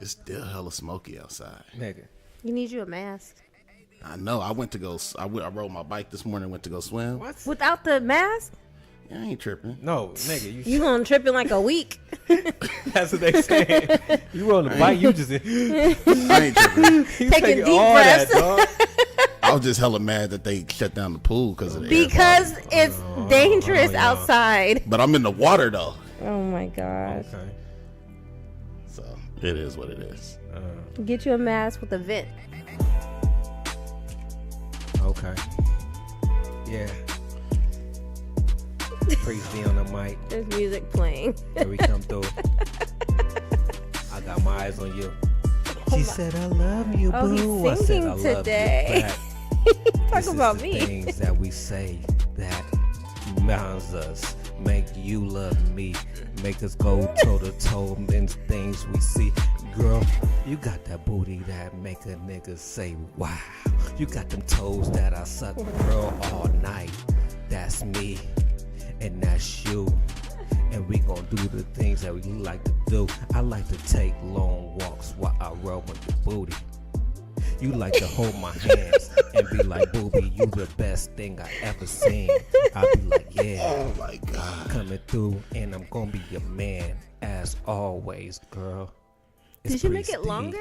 It's still hella smoky outside. Nigga. You need you a mask. I know. I rode my bike this morning. Went to go swim. What? Without the mask, Yeah, I ain't tripping. No, nigga. you gonna trip in like a week. That's what they saying. You rode the bike, you just... I ain't tripping. Taking deep all breaths. that, dog. I was just hella mad that they shut down the pool because of the Because it's dangerous yeah. outside. But I'm in the water though, Oh my gosh. Okay. so it is what it is. Get you a mask with a vent. Okay. Yeah. Priest D on the mic. There's music playing. Here we come through. I got my eyes on you. She said, I love you, Oh, boo. he's I said, singing I love today. you back. Talk This about is the me. things that we say that bounds us, make you love me, make us go toe to toe in things we see. Girl, you got that booty that make a nigga say wow. You got them toes that I suck, girl, all night. That's me, and that's you. And we gon' do the things that we like to do. I like to take long walks while I rub with your booty. You like to hold my hands and be like, booby, you the best thing I ever seen. I'll be like, yeah, Oh my god. coming through, and I'm gonna be your man as always, girl. It's Did you make Priest it D. longer?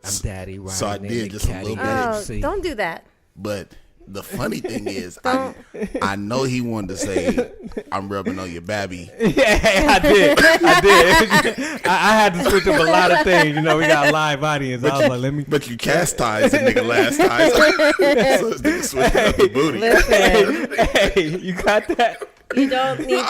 I'm daddy riding So I in did the just a caddy. little bit. Oh, See? don't do that. But the funny thing is, I know he wanted to say, I'm rubbing on your babby. Yeah, I did. I had to switch up a lot of things. You know, we got a live audience. I was like, let me. But you chastised the nigga last time. So this nigga switching up the booty. Listen, Hey, you got that? you don't need.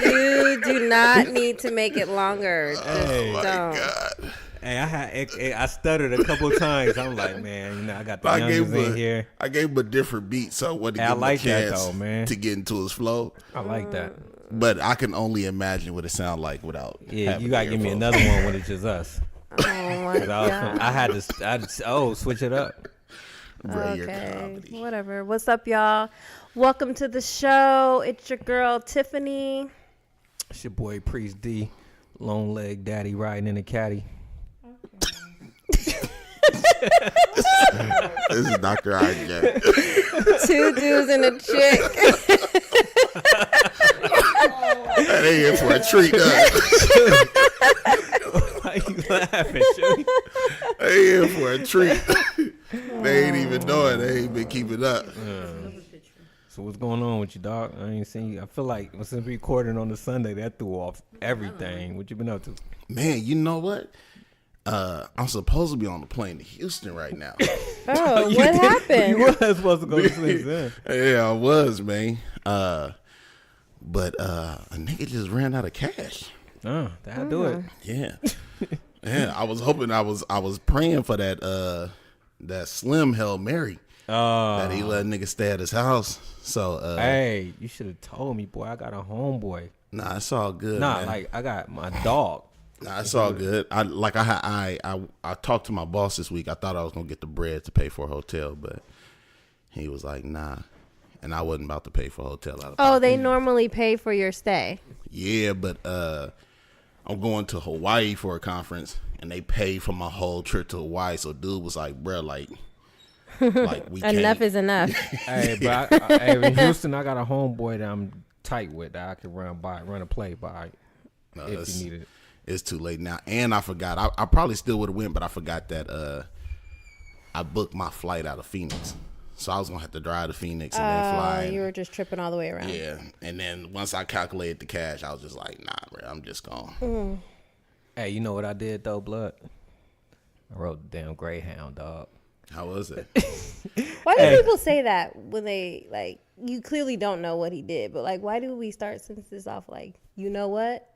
You do not need to make it longer. Just Oh my don't. god. Hey, I stuttered a couple of times. I'm like, man, you know, I got the I gave, youngins in here. I gave him a different beat, so I wanted to Hey, I give him like a that chance though, man. to get into his flow. I like that. But I can only imagine what it sound like without. Yeah, having you gotta the give me earphones. another one when it's just us. Oh my 'Cause god. I had to switch it up. Bro, you're Okay, comedy. whatever. What's up, y'all? Welcome to the show. It's your girl Tiffany. It's your boy Priest D, long leg daddy riding in a caddy. This is Dr. Jack. Two dudes and a chick. They here for a treat. Why you laughing, Shorty? They here for a treat. They ain't even know it. They ain't been keeping up. So what's going on with you, dog? I ain't seen you. I feel like since we recorded on the Sunday, that threw off everything. What you been up to? Man, you know what? I'm supposed to be on the plane to Houston right now. Oh, what happened? You was supposed to go to sleep then. Yeah, I was, man. But a nigga just ran out of cash. Oh, that'll do it. Yeah. Yeah, I was hoping I was praying for that Slim Hail Mary that he let nigga stay at his house. So Hey, you should have told me, boy. I got a homeboy. nah, it's all good. Nah, man. like I got my dog. Nah, it's all good. I talked to my boss this week. I thought I was gonna get the bread to pay for a hotel, but he was like, nah. And I wasn't about to pay for a hotel out of Oh, pocket. they normally pay for your stay. Yeah, but I'm going to Hawaii for a conference, and they pay for my whole trip to Hawaii. So dude was like, bruh, like we can't. Enough is enough. Hey, but hey, in Houston, I got a homeboy that I'm tight with that I can run a play by No, if you need it. It's too late now. And I forgot. I probably still would have went, but I forgot that I booked my flight out of Phoenix. So I was going to have to drive to Phoenix and then fly. You were just tripping all the way around. Yeah. And then once I calculated the cash, I was just like, nah, bro, I'm just gone. Hey, you know what I did though, blood? I rode the damn Greyhound, dog. How was it? Why do people say that when they, like, you clearly don't know what he did, but, like, why do we start this off like, you know what?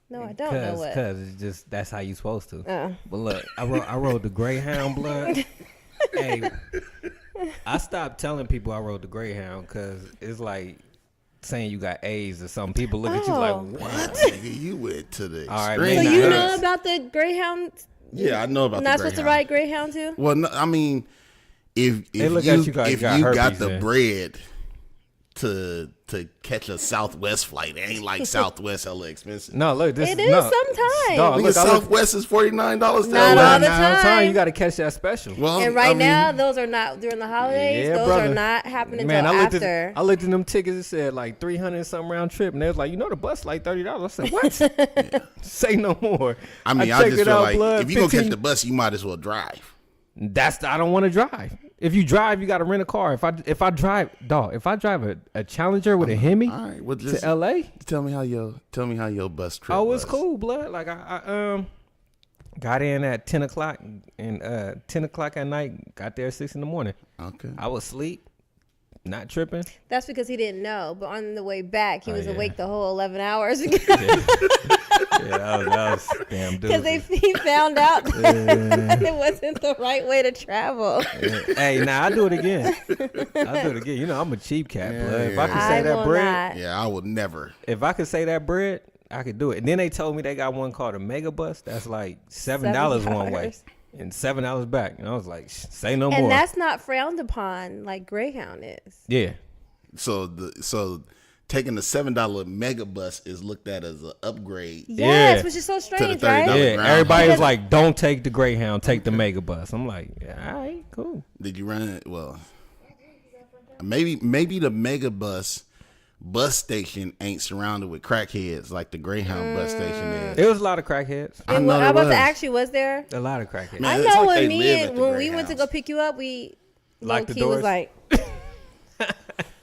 No, I don't know what. Cause it's just that's how you supposed to. Oh. But look, I rode the Greyhound, blood. Hey, I stopped telling people I rode the Greyhound because it's like saying you got AIDS or something. People look at you like, Oh. what? Nigga, you went to the All right, extreme. man. So you Nah, know about the Greyhound? Yeah, I know about Not the supposed to Greyhound. ride Greyhound too? Well, no, I mean, if They look you at you like if you got you got herpes the then. bread to catch a Southwest flight. It ain't like Southwest hella expensive. No, look, this It is sometimes. Dog, look, Southwest is $49 to Not LA. all the time. You got to catch that special. Well, And right now, those are not during the holidays. Yeah, those brother. are not happening Man, until I looked after. I looked at them tickets. It said like 300 something round trip, and they was like, the bus like $30. I said, what? Say no more. I mean, I just feel like if you gonna catch the bus, you might as well drive. I don't want to drive. If you drive, you got to rent a car. If I drive a Challenger with a Hemi All right, well, just to LA, tell me how your bus trip. oh, was. it's cool, blood. Like I got in at 10 o'clock and 10 o'clock at night. Got there at 6 in the morning. Okay. I was asleep, not tripping. That's because he didn't know. But on the way back, he was yeah. awake the whole 11 hours Yeah, that was damn dude. because he found out that it wasn't the right way to travel. Hey, now I do it again. You know, I'm a cheap cat, Yeah, blood. If yeah, I could yeah. say I that will bread, not. Yeah, I would never. if I could say that bread, I could do it. And then they told me they got one called a mega bus. That's like $7 one way and $7 back. And I was like, say no more. And that's not frowned upon like Greyhound is. Yeah. So taking the $7 mega bus is looked at as an upgrade. Yes, Yeah. which is so the strange, $30 right? Yeah, ground everybody's house. like, don't take the Greyhound, take the mega bus. I'm like, yeah, all right, cool. Did you run it? Well, maybe the mega bus station ain't surrounded with crackheads like the Greyhound bus station is. There was a lot of crackheads. I know I there was was. actually was there. A lot of crackheads. Man, I it's know like they when live at the when we went to go Greyhounds. pick you up, we Locked the low-key was doors? like,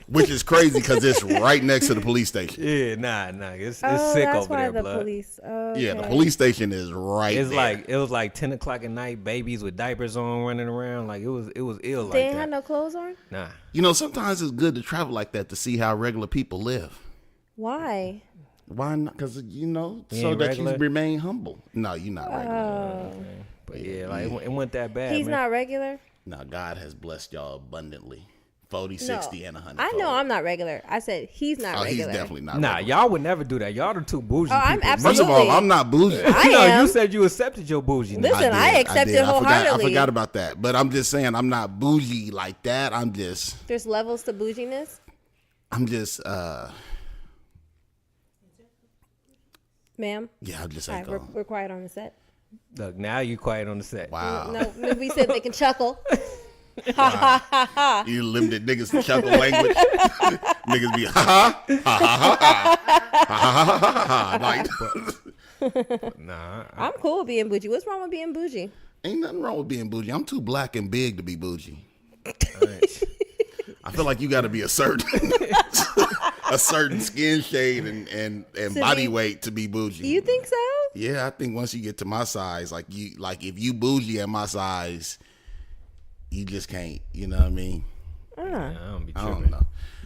Which is crazy because it's right next to the police station. Yeah, nah. It's oh, sick that's over why there, the blood. police. Oh, Yeah, the okay. police station is right It's there. it was like 10 o'clock at night, babies with diapers on running around. Like it was ill like They ain't that. had no clothes on. Nah. You know, sometimes it's good to travel like that to see how regular people live. Why? Why not? Because, so ain't that regular? you remain humble. No, you're not regular. Oh, But yeah, like it wasn't that bad. he's man. not regular. Now, God has blessed y'all abundantly. 40, 60, and 100. I know I'm not regular. I said he's not Oh, he's regular. definitely not Nah, regular. y'all would never do that. Y'all are too bougie. Oh, I'm people. absolutely- First of all, I'm not bougie. I You know, am. you said you accepted your bougie. Listen, I did. accept it I wholeheartedly. forgot about that. But I'm just saying, I'm not bougie like that. I'm just, There's levels to bouginess. Ma'am. Yeah, I'm just All like, right, we're quiet on the set. Look, now you quiet on the set. wow. No, we said they can chuckle. Ha ha ha ha. You limited niggas to chuckle language. Niggas be ha ha ha ha ha ha ha ha. Like, Nah, I'm cool with being bougie. What's wrong with being bougie? ain't nothing wrong with being bougie. I'm too black and big to be bougie. alright. I feel like you got to be a certain skin shade and body be- weight to be bougie. You think so? Yeah, I think once you get to my size, like if you bougie at my size, you just can't. You know what I mean? I don't be I tripping. don't know.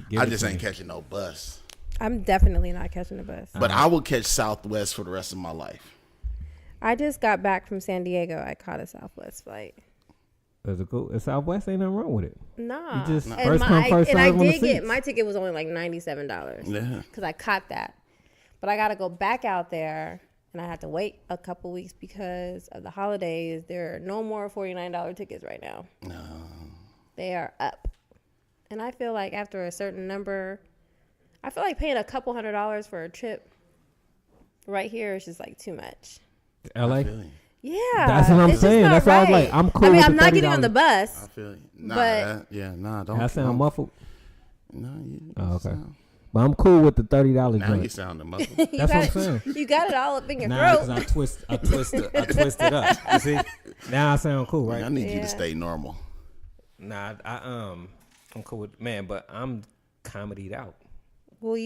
Give I it just to ain't me. catching no bus. I'm definitely not catching a bus. But I will catch Southwest for the rest of my life. I just got back from San Diego. I caught a Southwest flight. Is it cool? Southwest ain't nothing wrong with it. Nah. You just And first come, first and I serve on the did get seats. my ticket was only like $97. Yeah. Because I caught that. But I got to go back out there, and I had to wait a couple weeks because of the holidays. There are no more $49 tickets right now. No. They are up. And I feel like after a certain number, I feel like paying a couple $100s for a trip right here is just like too much. LA. Really? Yeah. That's what I'm it's just saying. not That's why I was right. like, I'm cool I mean, with I'm the not getting on $30. the bus. I feel you. Nah, But- don't. I sound muffled. No, you. Oh, okay. Sound, but I'm cool with the $30 now you joint. sound muffled. You That's got what I'm it, saying. You got it all up in your Nah, throat. because I twist it up. You see? Now I sound cool, right? I need you Yeah. to stay normal. Nah, I'm cool with man, but I'm comedied out. Well,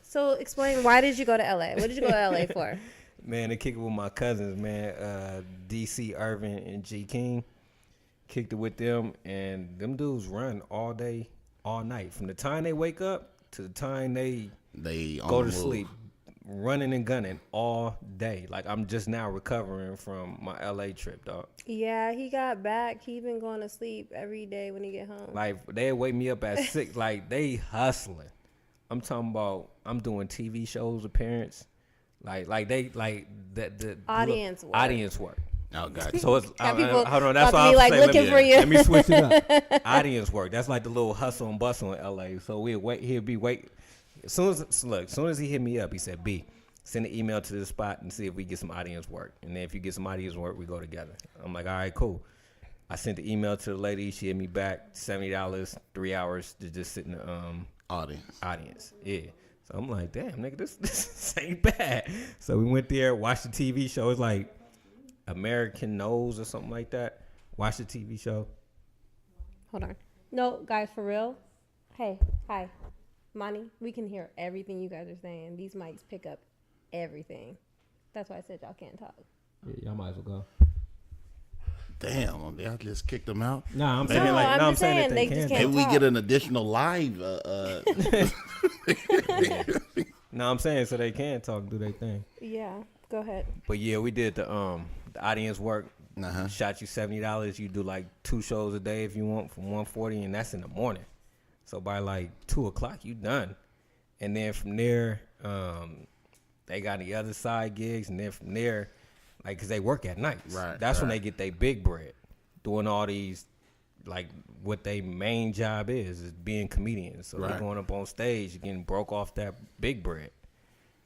so explain, why did you go to LA? What did you go to LA for? Man, they kicked it with my cousins, man. DC Irvin and G King. Kicked it with them, and them dudes run all day, all night. From the time they wake up to the time they They on go the to move. sleep, running and gunning all day. Like I'm just now recovering from my LA trip, dog. Yeah, he got back. He been going to sleep every day when he get home. Like they wake me up at 6. Like they hustling. I'm talking about. I'm doing TV shows with parents. Like they the Audience work. Audience work. Oh, gotcha. So it's Got people hold on. That's about why to be I'm like saying, looking for you. Let me switch it up. Audience work. That's like the little hustle and bustle in LA. So we'll wait. He'll be wait. As soon as he hit me up, he said, "B, send an email to this spot and see if we get some audience work. And then if you get some audience work, we go together." I'm like, "All right, cool." I sent the email to the lady. She hit me back, $70, 3 hours to just sit in the audience. Yeah. So I'm like, damn, nigga, this ain't bad. So we went there, watched the TV show. It's like American Knows or something like that. Watch the TV show. Hold on. No, guys, for real. Hey, hi. Monty, we can hear everything you guys are saying. These mics pick up everything. That's why I said y'all can't talk. Yeah, y'all might as well go. Damn, I just kicked them out. Nah, I'm No, saying like, I'm no, I'm just saying saying that they they just can. can't- Maybe we talk. get an additional live. No, I'm saying so they can talk, do their thing. Yeah, go ahead. But yeah, we did the audience work. Uh-huh. Shot you $70. You do like 2 shows a day if you want from 140, and that's in the morning. So by like 2:00, you done. And then from there, they got the other side gigs, and then from there, like, cause they work at night. Right. That's when right. they get their big bread, doing all these, like, what their main job is being comedians. So they're Right. going up on stage, getting broke off that big bread.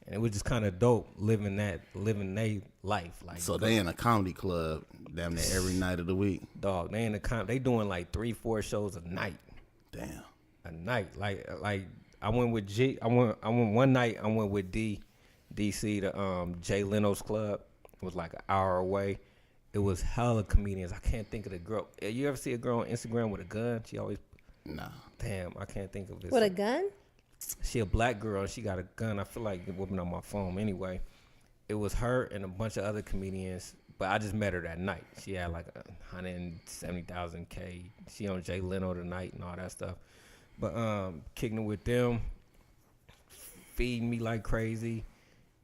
And it was just kind of dope living their life. Like, So they in a comedy club damn near every night of the week. dog, they in the they doing like 3-4 shows a night. Damn. A night. Like I went with G. I went one night. I went with DC to Jay Leno's club. It was like an hour away. It was hella comedians. I can't think of the girl. You ever see a girl on Instagram with a gun? She always. Nah. Damn, I can't think of this. With a gun? She a black girl and she got a gun. I feel like whooping on my phone. Anyway, it was her and a bunch of other comedians. But I just met her that night. She had like 170,000 K. She on Jay Leno tonight and all that stuff. But kicking it with them, feeding me like crazy.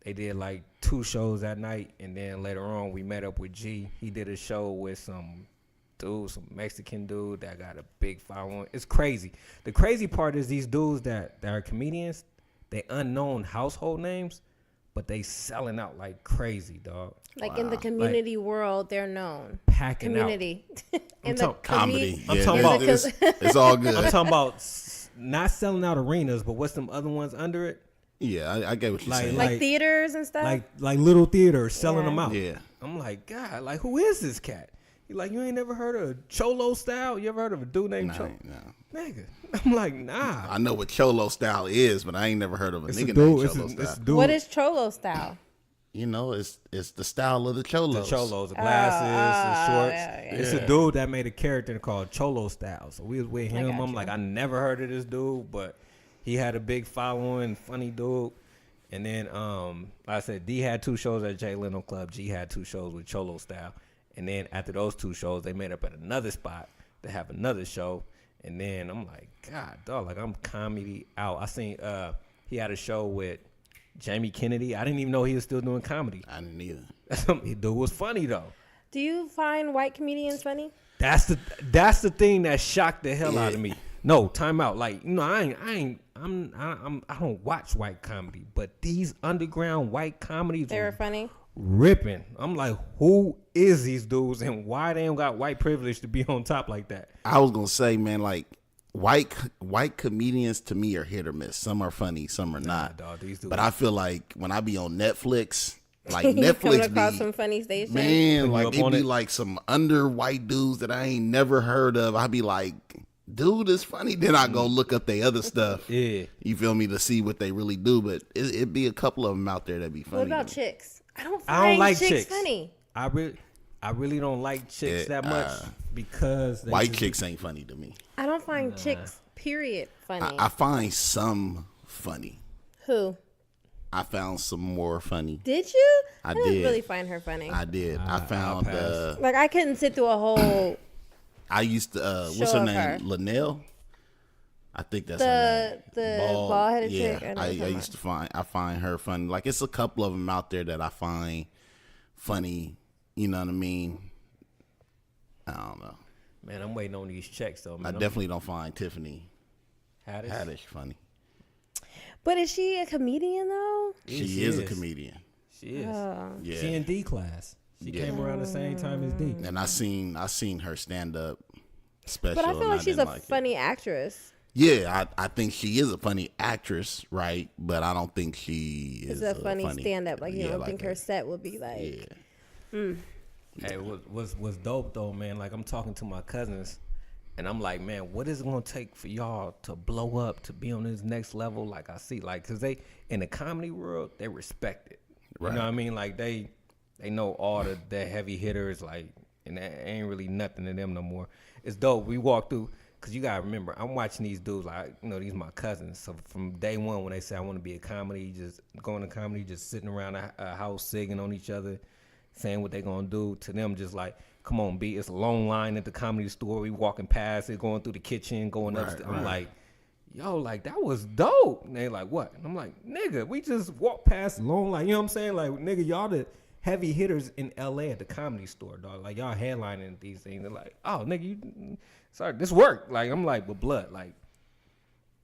They did like 2 shows that night, and then later on we met up with G. He did a show with some Mexican dude that got a big following. It's crazy. The crazy part is these dudes that are comedians, they unknown household names, but they selling out like crazy, dog. Like in the community world, they're known. Packing Community. I'm talking Comedy. I'm Yeah, talking about it's all good. I'm talking about not selling out arenas, but what's them other ones under it? Yeah, I get what you're Like- saying. Like theaters and stuff? Like little theaters selling Yeah. them out. Yeah. I'm like, God, like, who is this cat? He like, you ain't never heard of Cholo Style? You ever heard of a dude named Cholo? No. Nigga. I'm like, nah. I know what Cholo style is, but I ain't never heard of a It's nigga a named dude. Cholo It's style. a dude. What is Cholo style? You know, it's the style of the Cholos. The Cholos, the glasses, the shorts. yeah. It's a dude that made a character called Cholo Style. So we was with him. got I'm you. like, I never heard of this dude, but he had a big following, funny dude. And then, like I said, D had 2 shows at Jay Leno Club. G had 2 shows with Cholo Style. And then after those 2 shows, they met up at another spot to have another show. And then I'm like, God, dog, like I'm comedy out. I seen he had a show with Jamie Kennedy. I didn't even know he was still doing comedy. I didn't either. The dude was funny though. Do you find white comedians funny? That's the thing that shocked the hell out of me. No, time out. Like, you know, I don't watch white comedy, but these underground white comedies They were funny? ripping. I'm like, who is these dudes and why they don't got white privilege to be on top like that? I was gonna say, man, like white comedians to me are hit or miss. Some are funny, some are not. Dog, these dudes. But I feel like when I be on Netflix, like You coming Netflix across be some funny stations? man, you like up they on be it? like some under white dudes that I ain't never heard of. I be like, dude, is funny. Then I go look up their other stuff. Yeah. You feel me, to see what they really do. But it be a couple of them out there that be funny. What about to me. chicks? I don't I don't find like chicks chicks. funny. I really don't like chicks Yeah, that much because they White just- chicks ain't funny to me. I don't find chicks, period, funny. I find some funny. Who? I found some more funny. Did you? I didn't did. really find her funny. I did. I found. pass. Like, I couldn't sit through a whole I used to. What's Show her of name? her. Linnell. I think that's her name. the bald-headed yeah, chick. I know I what you're used to find. I find her funny. Like it's a couple of them out there that I find funny. You know what I mean? I don't know. Man, I'm waiting on these checks though, man. I definitely don't find Tiffany Haddish. Haddish funny. But is she a comedian, though? She she is a is. comedian. She is. Yeah. She in D class. She came around the same time as D. And I seen her stand up special. But I feel like she's a like funny actress. Yeah, I think she is a funny actress, right? But I don't think she is a funny stand up. Like, you don't think her set would be like. Yeah. Hey, what's dope though, man? Like, I'm talking to my cousins, and I'm like, man, what is it gonna take for y'all to blow up, to be on this next level? Like, I see, like, cause they in the comedy world, they respect it. Right. You know what I mean? Like, they know all the heavy hitters, like, and that ain't really nothing to them no more. It's dope. We walk through. Cause you gotta remember, I'm watching these dudes like, you know, these my cousins. So from day one, when they say I want to be a comedy, just going to comedy, just sitting around a house singing on each other, saying what they gonna do. To them, just like, come on, B. It's a long line at the comedy store. We walking past it, going through the kitchen, going upstairs. I'm like, yo, like that was dope. And they like, what? And I'm like, nigga, we just walked past the long line. You know what I'm saying? Like, nigga, y'all the heavy hitters in LA at the comedy store, dog. Like, y'all headlining these things. They're like, oh, nigga, you. Sorry, this worked. Like, I'm like, but blood. Like,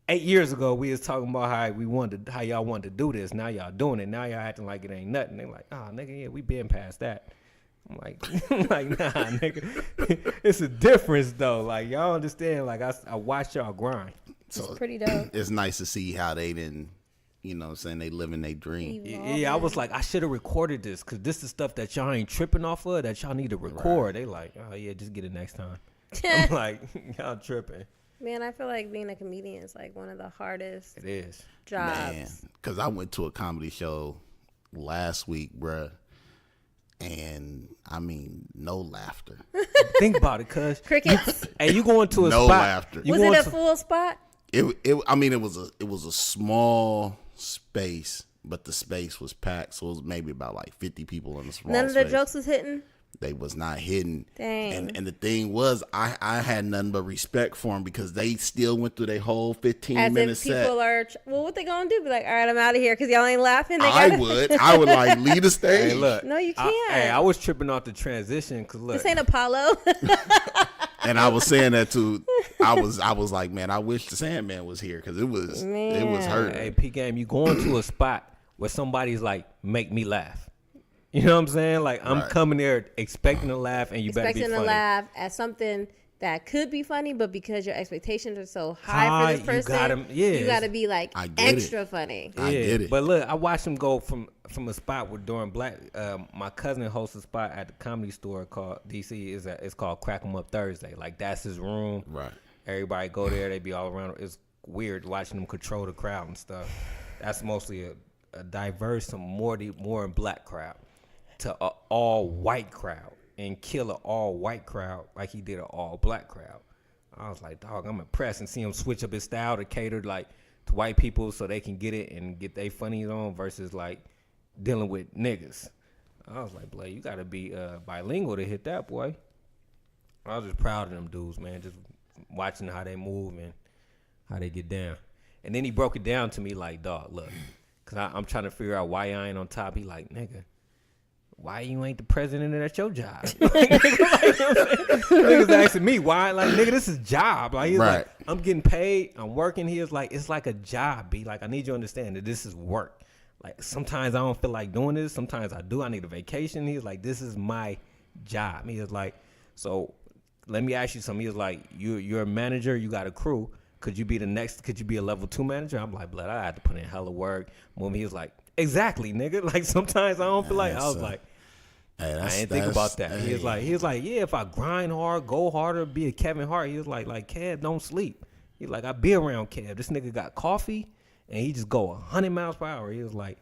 8 years ago, we was talking about how y'all wanted to do this. Now y'all doing it. Now y'all acting like it ain't nothing. They like, oh, nigga, yeah, we been past that. I'm like, nah, nigga. It's a difference though. Like, y'all understand? Like, I watch y'all grind. So it's pretty dope. It's nice to see how they didn't, you know what I'm saying, they living their dream. Yeah, I was like, I should have recorded this, because this is stuff that y'all ain't tripping off of, that y'all need to record. Right. They like, oh yeah, just get it next time. I'm like, y'all tripping. Man, I feel like being a comedian is like one of the hardest jobs. Man, because I went to a comedy show last week, bruh, and I mean, no laughter. Think about it, cuz. Crickets. Hey, you going to a no spot. Laughter. Was it a full spot? It was a small space, but the space was packed, so it was maybe about like 50 people in the small space. None of the jokes was hitting? They was not hidden. Dang. And the thing was, I had nothing but respect for them, because they still went through their whole 15-minute set. As if people are, well, what they gonna do? Be like, all right, I'm out of here because y'all ain't laughing. I would like leave the stage. Hey, look. No, you can't. I was tripping off the transition, because look. This ain't Apollo. And I was saying that too. I was like, man, I wish the Sandman was here, because it was hurting. Hey, P Game, you going to a spot where somebody's like, make me laugh. You know what I'm saying? Like, I'm coming there expecting to laugh, and you better be funny. Expecting to laugh at something that could be funny, but because your expectations are so high for this person, you gotta be like extra funny. I get it. But look, I watched him go from a spot with during Black. My cousin hosts a spot at the comedy store called DC. It's called Crack 'Em Up Thursday. Like, that's his room. Right. Everybody go there. They be all around. It's weird watching them control the crowd and stuff. That's mostly a diverse, more black crowd to an all white crowd, and kill an all white crowd like he did an all black crowd. I was like, dog, I'm impressed, and see him switch up his style to cater like to white people so they can get it and get their funnies on, versus like dealing with niggas. I was like, Blake, you gotta be bilingual to hit that, boy. I was just proud of them dudes, man, just watching how they move and how they get down. And then he broke it down to me like, dog, look, because I'm trying to figure out why I ain't on top. He like, nigga, why you ain't the president at your job? Niggas asking me why, like, nigga, this is job. Like, he's like, I'm getting paid, I'm working. He was like, it's like a job, B. Like, I need you to understand that this is work. Like, sometimes I don't feel like doing this. Sometimes I do. I need a vacation. He's like, this is my job. He was like, so let me ask you something. He was like, you're a manager. You got a crew. Could you be a level 2 manager? I'm like, blood, I had to put in hella work. He was like, exactly, nigga. Like, sometimes I don't feel like, I was like, hey, I didn't think about that. Hey. He was like, yeah, if I grind hard, go harder, be a Kevin Hart. He was like Kev, don't sleep. He's like, I be around Kev. This nigga got coffee, and he just go 100 miles per hour. He was like,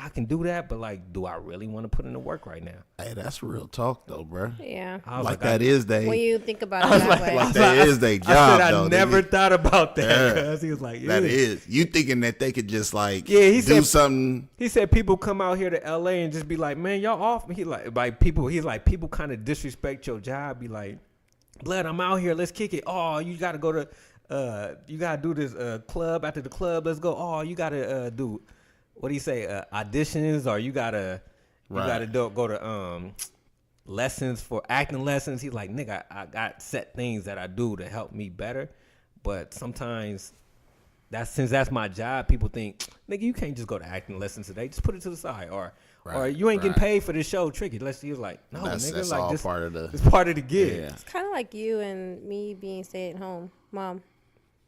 I can do that, but like, do I really want to put in the work right now? Hey, that's real talk though, bro. Yeah. Like, that is when you think about it that way. Like, that is their job. I never thought about that. Cause he was like, yeah. That is. You thinking that they could just like do something. He said people come out here to LA and just be like, man, y'all off. He's like people kind of disrespect your job. Be like, blood, I'm out here. Let's kick it. Oh, you got to go to, you got to do this club. After the club, let's go. Oh, you got to do, what do you say, auditions, or you got to go to lessons for acting lessons. He's like, nigga, I got set things that I do to help me better. But sometimes since that's my job, people think, nigga, you can't just go to acting lessons today. Just put it to the side. Or or you ain't getting paid for the show. Tricky. Let's see. Like, no, nigga, that's like all this part of the. it's part of the gig. Yeah. It's kind of like you and me being stay at home mom.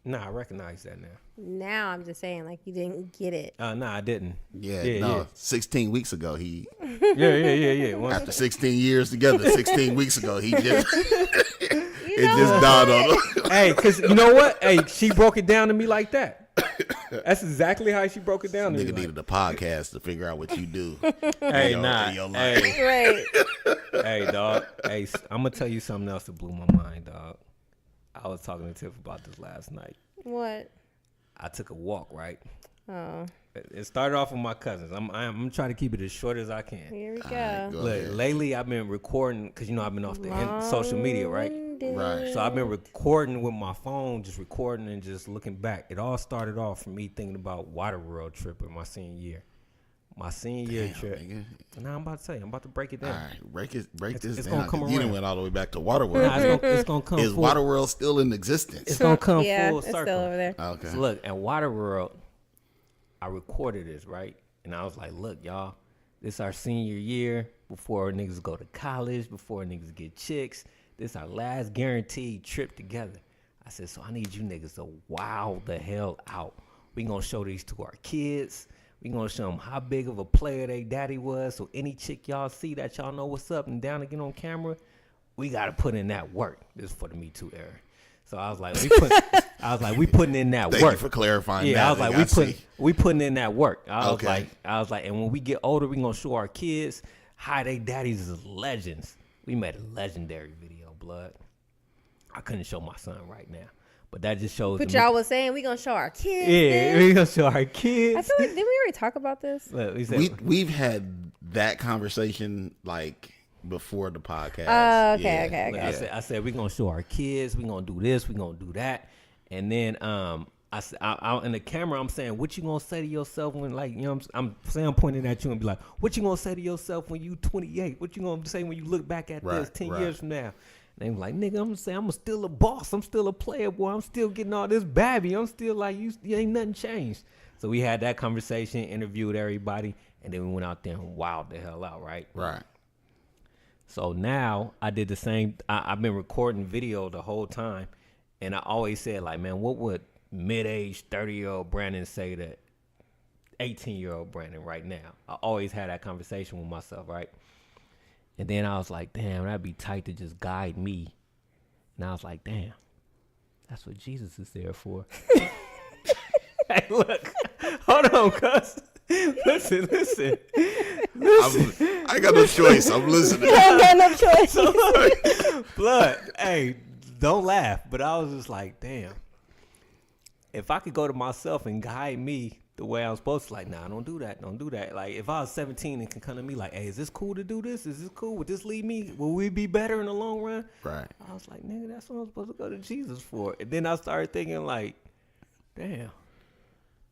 Nah, I recognize that now. Now I'm just saying, like, you didn't get it. Nah, I didn't. Yeah. 16 weeks ago, he. Yeah. After 16 years together, 16 weeks ago, he just. It just dawned on him. Hey, because you know what? Hey, she broke it down to me like that. That's exactly how she broke it down to me. Nigga needed a podcast to figure out what you do. Hey, in your life. Hey, Right. hey, dog. Hey, I'm gonna tell you something else that blew my mind, dog. I was talking to Tiff about this last night. What? I took a walk, right? Oh, It started off with my cousins. I'm trying to keep it as short as I can. here we go. Go Look, ahead. lately I've been recording because I've been off the social media, right? Right. So I've been recording with my phone, just recording and just looking back. It all started off from me thinking about Waterworld trip in my senior year. My senior year trip. Nigga. Now I'm about to tell you, I'm about to break it All down. right, break this it's down. gonna come 'Cause you done around. went all the way back to Waterworld. Nah, it's gonna come. Is full, Waterworld still in existence? It's gonna come Yeah, full it's circle. still over there. Okay. So look, at Waterworld, I recorded this, right? And I was like, look, y'all, this our senior year before niggas go to college, before niggas get chicks. This our last guaranteed trip together. I said, so I need you niggas to wow the hell out. We gonna show these to our kids. We gonna show them how big of a player they daddy was. So any chick y'all see that y'all know what's up and down to get on camera, we gotta put in that work. This is for the Me Too era. So I was like, we putting in that Thank work. you for clarifying Yeah, that. I was like, nigga. we putting in that work. I Okay. was like, and when we get older, we gonna show our kids how they daddies is legends. We made a legendary video, blood. I couldn't show my son right now, but that just shows. But y'all was saying we gonna show our kids. yeah, this. we gonna show our I kids. feel like did we already talk about this? Look, we said, We've had that conversation like before the podcast. Oh, okay. Look, I said we gonna show our kids. We gonna do this. We gonna do that. And then I in the camera, I'm saying, what you gonna say to yourself when, like, you know, I'm saying, I'm pointing at you and be like, what you gonna say to yourself when you 28? What you gonna say when you look back at this 10 years from now? And they were like, nigga, I'm saying I'm still a boss. I'm still a player, boy. I'm still getting all this babby. I'm still like, you ain't nothing changed. So we had that conversation, interviewed everybody, and then we went out there and wowed the hell out, right? Right. So now I did the same. I've been recording video the whole time, and I always said, like, man, what would mid-age 30-year-old Brandon say to 18-year-old Brandon right now? I always had that conversation with myself, right? And then I was like, damn, that'd be tight to just guide me. And I was like, damn, that's what Jesus is there for. Hey, look, hold on, cuz. Listen. I got no choice. I'm listening. I ain't got no choice. Blood, hey, don't laugh. But I was just like, damn. If I could go to myself and guide me the way I was supposed to, like, nah, don't do that. Like, if I was 17 and can come to me like, hey, is this cool to do this? Is this cool? Would this lead me? Will we be better in the long run? Right. I was like, nigga, that's what I'm supposed to go to Jesus for. And then I started thinking, like, damn.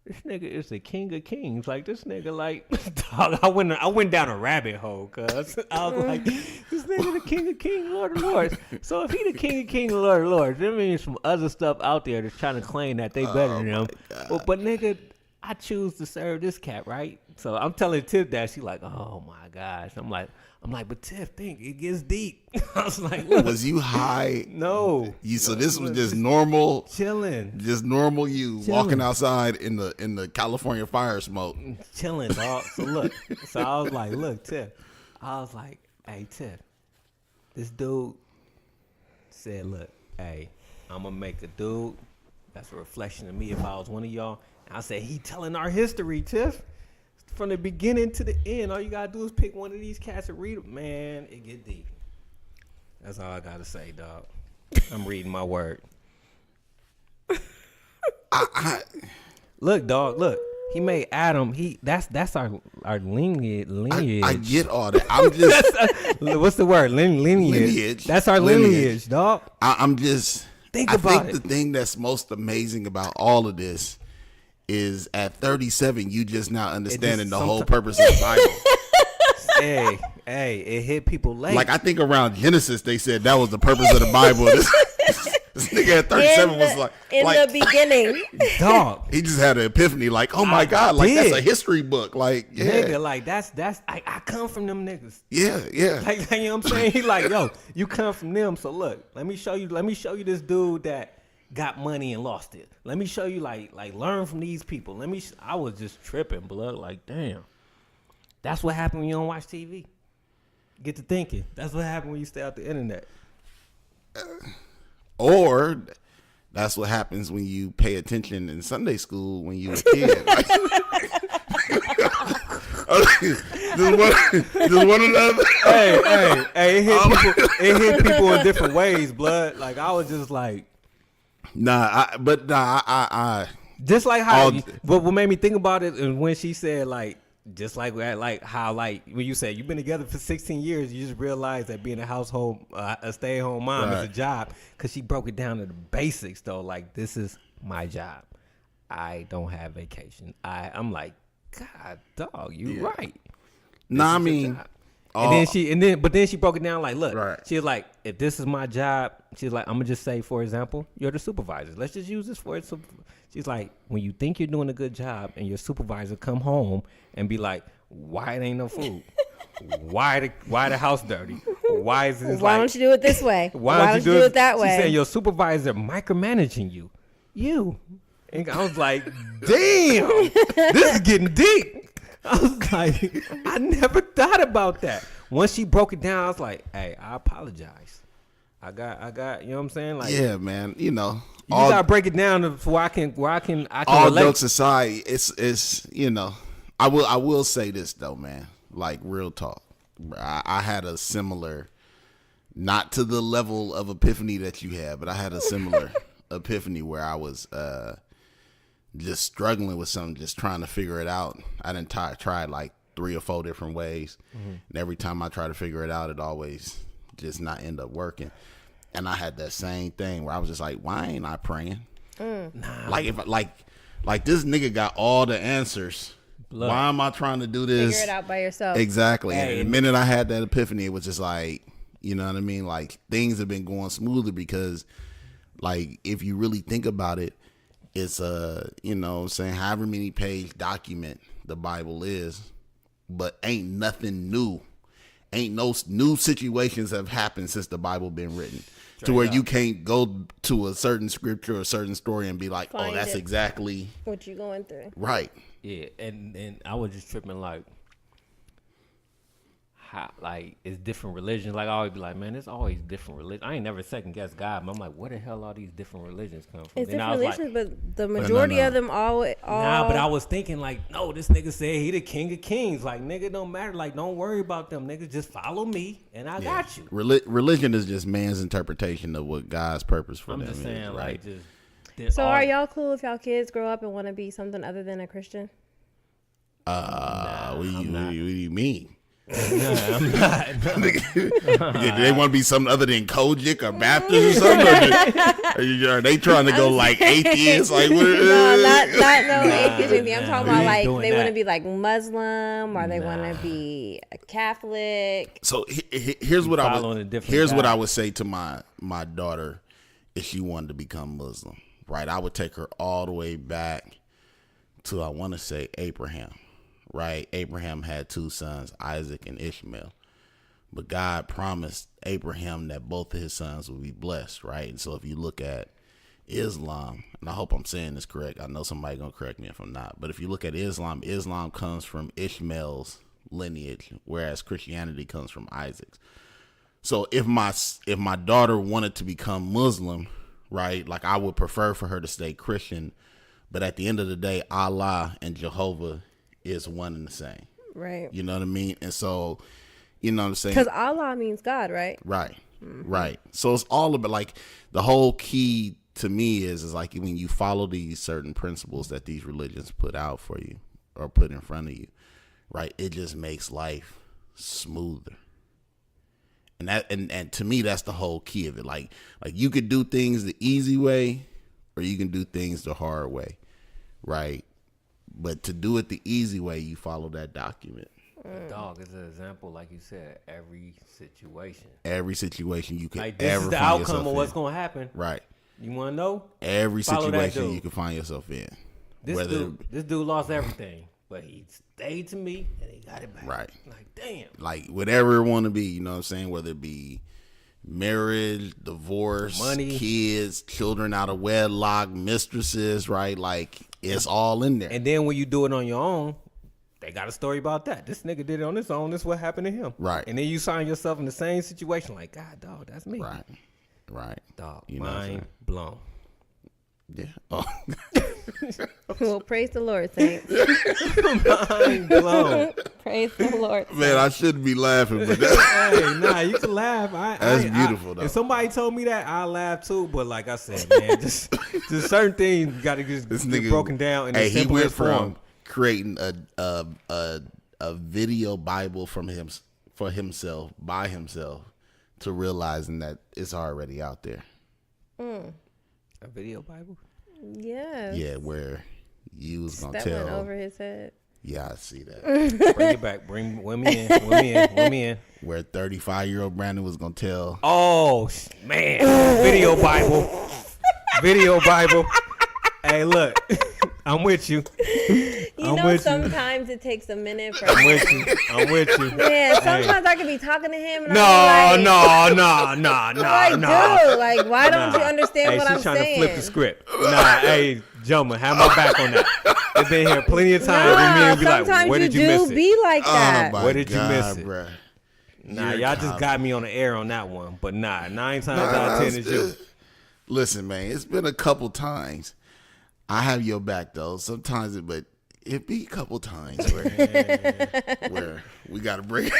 This nigga is the king of kings. Like, this nigga, like, dog, I went down a rabbit hole, cuz. I was like, this nigga the king of kings, Lord of lords. So if he the king of kings, Lord of lords, that means some other stuff out there that's trying to claim that they better than him. But nigga, I choose to serve this cat, right? So I'm telling Tiff that. She like, oh my gosh. I'm like, but Tiff, think it gets deep. I was like, look, Was you high? no, So this was just normal, chilling, walking outside in the California fire smoke. chilling, dog. So look, I was like, look, Tiff. I was like, hey, Tiff, this dude said, look, hey, I'm gonna make a dude that's a reflection of me if I was one of y'all. And I said, he telling our history, Tiff. From the beginning to the end, all you gotta do is pick one of these cats and read them. Man, it get deep. That's all I gotta say, dog. I'm reading my word. Look, dog. Look, he made Adam. That's our lineage. I get all that. I'm just What's the word? Lineage. That's our lineage, dog. I'm just. Think I about think it. the thing that's most amazing about all of this is at 37, you just now understanding the whole purpose of the Bible. Hey, it hit people late. Like, I think around Genesis, they said that was the purpose of the Bible. This nigga at 37 was like the beginning. Dog. He just had an epiphany, like, oh my God, like that's a history book. Like, yeah. Nigga, like that's I come from them niggas. Yeah. Like, you know what I'm saying? He like, yo, you come from them, so look, let me show you this dude that got money and lost it. Let me show you like learn from these people. I was just tripping, blood. Like, damn. That's what happened when you don't watch TV. Get to thinking. That's what happened when you stay out the internet. Or that's what happens when you pay attention in Sunday school when you were a kid. Like, just one of the other. Hey, it hit people in different ways, blood. Like, I was just like, I just like how. But what made me think about it is when she said like. Just like how when you said you've been together for 16 years, you just realize that being a stay-at-home mom is a job. Because she broke it down to the basics, though. Like, this is my job. I don't have vacation. I'm like, God, dog, you right. Nah, I mean, but then she broke it down like, look, right. She was like, if this is my job, she's like, I'm gonna just say, for example, you're the supervisor. Let's just use this for it. She's like, when you think you're doing a good job and your supervisor come home and be like, why it ain't no food? Why the house dirty? Why is this? Why don't you do it this way? Why don't you do it that way? She said your supervisor micromanaging you. And I was like, damn, this is getting deep. I was like, I never thought about that. Once she broke it down, I was like, hey, I apologize. I got, you know what I'm saying? Like, yeah, man, you know. You gotta break it down to where I can all relate. jokes aside, it's you know, I will say this though, man. Like, real talk, I had a similar, not to the level of epiphany that you had, but I had a similar epiphany where I was just struggling with something, just trying to figure it out. I didn't try like 3 or 4 different ways, and every time I try to figure it out, it always just not end up working. And I had that same thing where I was just like, why ain't I praying? Nah. Like, if like this nigga got all the answers. Blood. Why am I trying to do this? Figure it out by yourself. Exactly. Hey. And the minute I had that epiphany, it was just like, you know what I mean? Like, things have been going smoother because, like, if you really think about it, it's you know what I'm saying, however many page document the Bible is, but ain't nothing new. Ain't no new situations have happened since the Bible been written. To where you can't go to a certain scripture or a certain story and be like, oh, that's exactly what you going through. Right. Yeah, and I was just tripping like, how, like, it's different religions. Like, I always be like, man, there's always different religions. I ain't never second guess God, but I'm like, where the hell all these different religions come from? It's different religions, but the majority of them all. Nah, but I was thinking like, no, this nigga said he the king of kings. Like, nigga, don't matter. Like, don't worry about them. Nigga, just follow me, and I got you. Religion is just man's interpretation of what God's purpose for them is. I'm just saying, right? So are y'all cool if y'all kids grow up and want to be something other than a Christian? What do you mean? No, I'm not. Do they want to be something other than Kojic or Baptist or something? Are they trying to go like atheists? Like, what? No, not no atheist. I'm talking about like they want to be like Muslim or they want to be a Catholic. So here's what I would say to my daughter if she wanted to become Muslim. Right, I would take her all the way back to, I want to say, Abraham. Right, Abraham had 2 sons, Isaac and Ishmael, but God promised Abraham that both of his sons would be blessed. Right, and so if you look at Islam, and I hope I'm saying this correct, I know somebody gonna correct me if I'm not, but if you look at Islam comes from Ishmael's lineage, whereas Christianity comes from Isaac's. So if my daughter wanted to become Muslim, right, like, I would prefer for her to stay Christian, but at the end of the day, Allah and Jehovah is one and the same. Right. You know what I mean? And so, you know what I'm saying? Because Allah means God, right? Right. Mm-hmm. Right. So it's all about, like, the whole key to me is like when you follow these certain principles that these religions put out for you or put in front of you, right, it just makes life smoother. And that and to me, that's the whole key of it. Like you could do things the easy way or you can do things the hard way. Right. But to do it the easy way, you follow that document. Dog is an example, like you said, every situation you could like, this is the outcome of what's going to happen. Right. You want to know? Every situation you can find yourself in. This dude lost everything, but he stayed to me and he got it back. Right. Like, damn. Like, whatever it want to be, you know what I'm saying? Whether it be marriage, divorce, money, kids, children out of wedlock, mistresses, right? Like, it's all in there. And then when you do it on your own, they got a story about that. This nigga did it on his own. This is what happened to him. Right. And then you find yourself in the same situation. Like, God, dog, that's me. Right. Dog, you mind blown. Yeah. Oh. Well, praise the Lord, saints. Mind blown. Praise the Lord. Man, saints. I shouldn't be laughing, but hey, nah, you can laugh. That's beautiful, though. If somebody told me that, I laugh too. But like I said, man, just certain things got to just get broken down. In he went from creating a video Bible for himself by himself to realizing that it's already out there. A video Bible? Yeah. Yeah, where you was gonna that tell. Went over his head. Yeah, I see that. Bring it back. Bring women in. Where 35-year-old Brandon was gonna tell. Oh man, video Bible. Hey, look, I'm with you. You know, sometimes it takes a minute for I'm with you. Man, sometimes I could be talking to him and No. Like, why don't you understand what I'm saying? She's trying to flip the script. Nah, hey, gentlemen, have my back on that. I've been here plenty of times with me and be like, where did you miss it? Be like that. Oh, where did you miss it? Bruh. Nah, y'all just got me on the air on that one. But 9 times out of 10 is you. Listen, man, it's been a couple times. I have your back though. Sometimes it be a couple times where we gotta break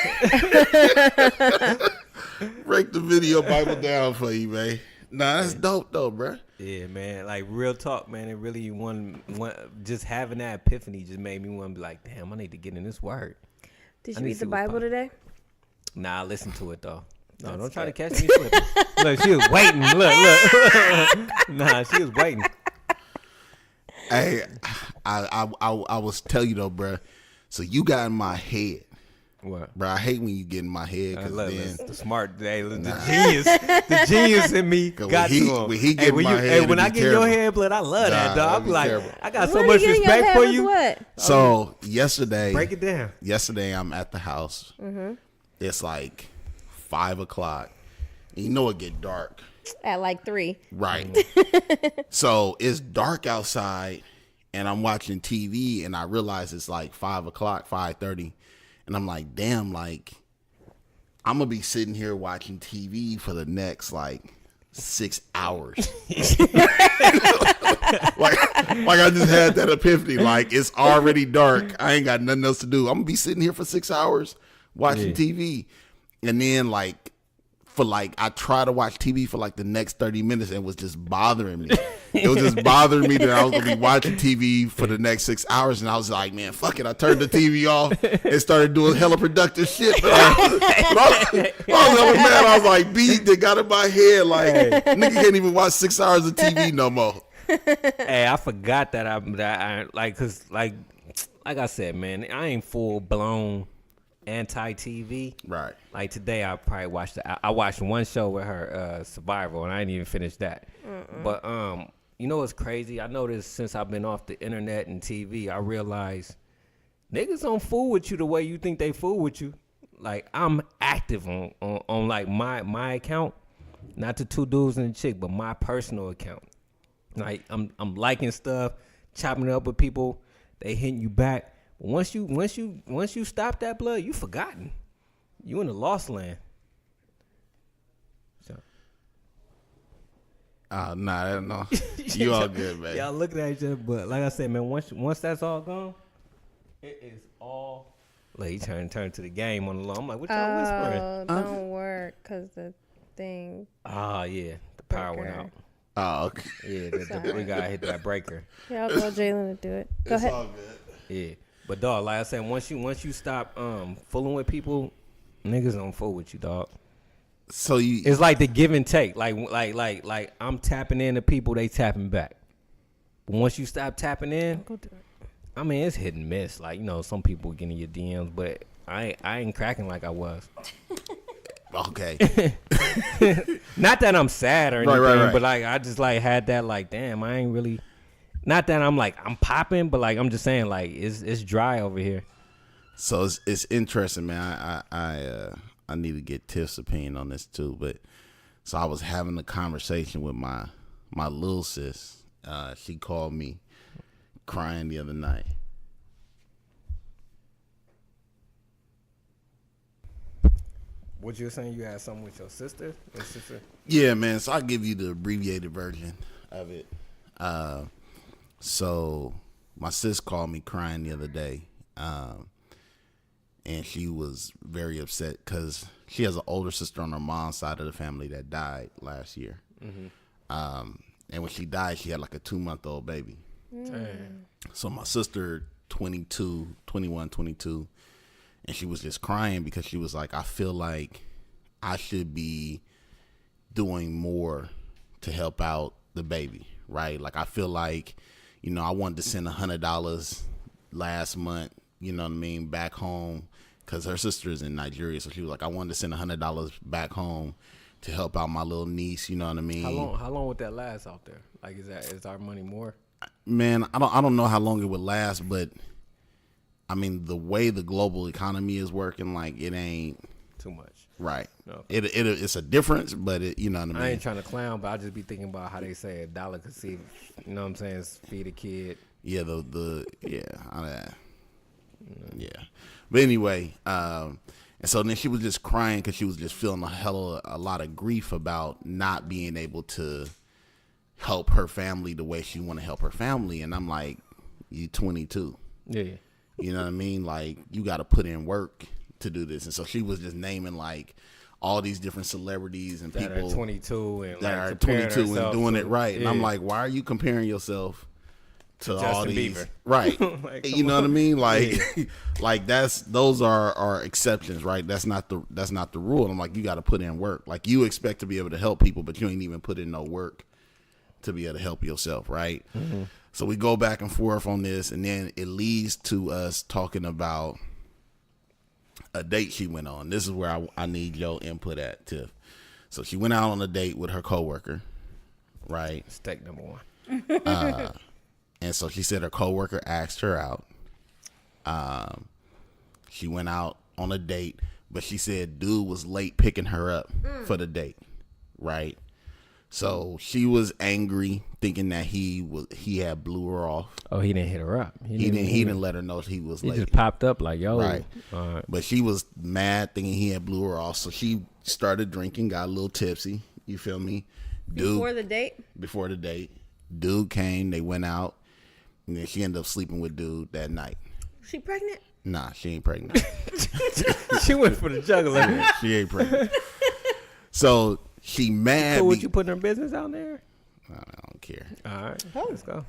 the video Bible down for you, man. Nah, that's dope though, bro. Yeah, man. Like real talk, man. It really just having that epiphany just made me want to be like, damn, I need to get in this word. Did you read the Bible today? Nah, I listened to it though. No, don't try to catch me slipping. Look, she was waiting. Look. Nah, she was waiting. Hey, I was telling you though, bro. So you got in my head. What? Bro, I hate when you get in my head because then the smart, the genius in me got to him. When he get in my head, when I get in your head, blood, I love that, dog. I'm like, I got so much respect for you. What? So yesterday, break it down. Yesterday, I'm at the house. Mm-hmm. It's like 5:00. You know it get dark at like 3. Right. So it's dark outside, and I'm watching TV, and I realize it's like 5:00, 5:30. And I'm like, damn, like, I'm going to be sitting here watching TV for the next, like, 6 hours. like I just had that epiphany. Like, it's already dark. I ain't got nothing else to do. I'm going to be sitting here for 6 hours watching TV. And then, like, I try to watch TV for, like, the next 30 minutes, and it was just bothering me. It was just bothering me that I was going to be watching TV for the next 6 hours. And I was like, man, fuck it. I turned the TV off and started doing hella productive shit. But I was hella mad. I was like, beat that got in my head. Like, nigga can't even watch 6 hours of TV no more. Hey, I forgot that I like, cause like I said, man, I ain't full blown anti-TV. Right. Like today, I probably watched I watched one show with her, Survival, and I didn't even finish that. But you know what's crazy? I noticed since I've been off the internet and TV, I realized niggas don't fool with you the way you think they fool with you. Like, I'm active on like my account, not the 2 dudes and the chick, but my personal account. Like, I'm liking stuff, chopping it up with people. They hitting you back. Once you stop that, blood, you forgotten. You in the lost land. So. No. You all good, man. Y'all looking at each other, but like I said, man, once that's all gone, it is all. Like, you turn to the game on the lawn. I'm like, what y'all whispering? Oh, don't work, because the thing. Oh, yeah. The power went out. Oh, okay. Yeah, we got to hit that breaker. Yeah, I'll tell Jalen to do it. Go ahead. It's all good. Yeah. But, dog, like I said, once you stop fooling with people, niggas don't fool with you, dog. So it's like the give and take. Like I'm tapping into people, they tapping back. But once you stop tapping in, Go do it. I mean, it's hit and miss. Like, you know, some people getting your DMs, but I ain't cracking like I was. Okay. Not that I'm sad or anything, right. but like I just like had that like, damn, I ain't really. Not that I'm like I'm popping, but like I'm just saying like it's dry over here. So it's interesting, man. I need to get Tiff's opinion on this too. But so I was having a conversation with my little sis. She called me crying the other night. What you were saying? You had something with your sister? Yeah, man. So I'll give you the abbreviated version of it. So my sis called me crying the other day. And she was very upset because she has an older sister on her mom's side of the family that died last year. Mm-hmm. And when she died, she had like a 2-month-old baby. Damn. So my sister, 22, and she was just crying because she was like, I feel like I should be doing more to help out the baby, right? Like I feel like, you know, I wanted to send $100 last month, you know what I mean, back home. Because her sister is in Nigeria, so she was like, I wanted to send $100 back home to help out my little niece. You know what I mean? How long would that last out there? Like, is our money more? Man, I don't know how long it would last, but I mean the way the global economy is working, like it ain't too much. Right. Okay. It's a difference, but you know what I mean. I ain't trying to clown, but I just be thinking about how they say $1 could see. You know what I'm saying? Feed a kid. Yeah. Yeah. But anyway, and so then she was just crying because she was just feeling a lot of grief about not being able to help her family the way she want to help her family. And I'm like, you 22. Yeah. You know what I mean? Like, you got to put in work to do this. And so she was just naming like all these different celebrities and that people are 22 and that like are 22 and doing it right. Yeah. And I'm like, why are you comparing yourself to all Justin these Bieber. Right? Like, you know what I mean? Like, yeah. like those are exceptions, right? That's not the rule. And I'm like, you got to put in work. Like, you expect to be able to help people, but you ain't even put in no work to be able to help yourself, right? Mm-hmm. So we go back and forth on this, and then it leads to us talking about a date she went on. This is where I need your input at, Tiff. So she went out on a date with her coworker, right? Mistake number one. And so she said her coworker asked her out. She went out on a date, but she said dude was late picking her up for the date, right? So she was angry, thinking that he had blew her off. Oh, he didn't hit her up. He didn't let her know he was late. He just popped up like, yo. Right. But she was mad, thinking he had blew her off. So she started drinking, got a little tipsy. You feel me? Before the date? Before the date. Dude came, they went out, and then she ended up sleeping with dude that night. She pregnant? Nah, she ain't pregnant. She went for the juggler. Yeah, she ain't pregnant. So she mad. So would you put her business out there? I don't care. All right, let's go.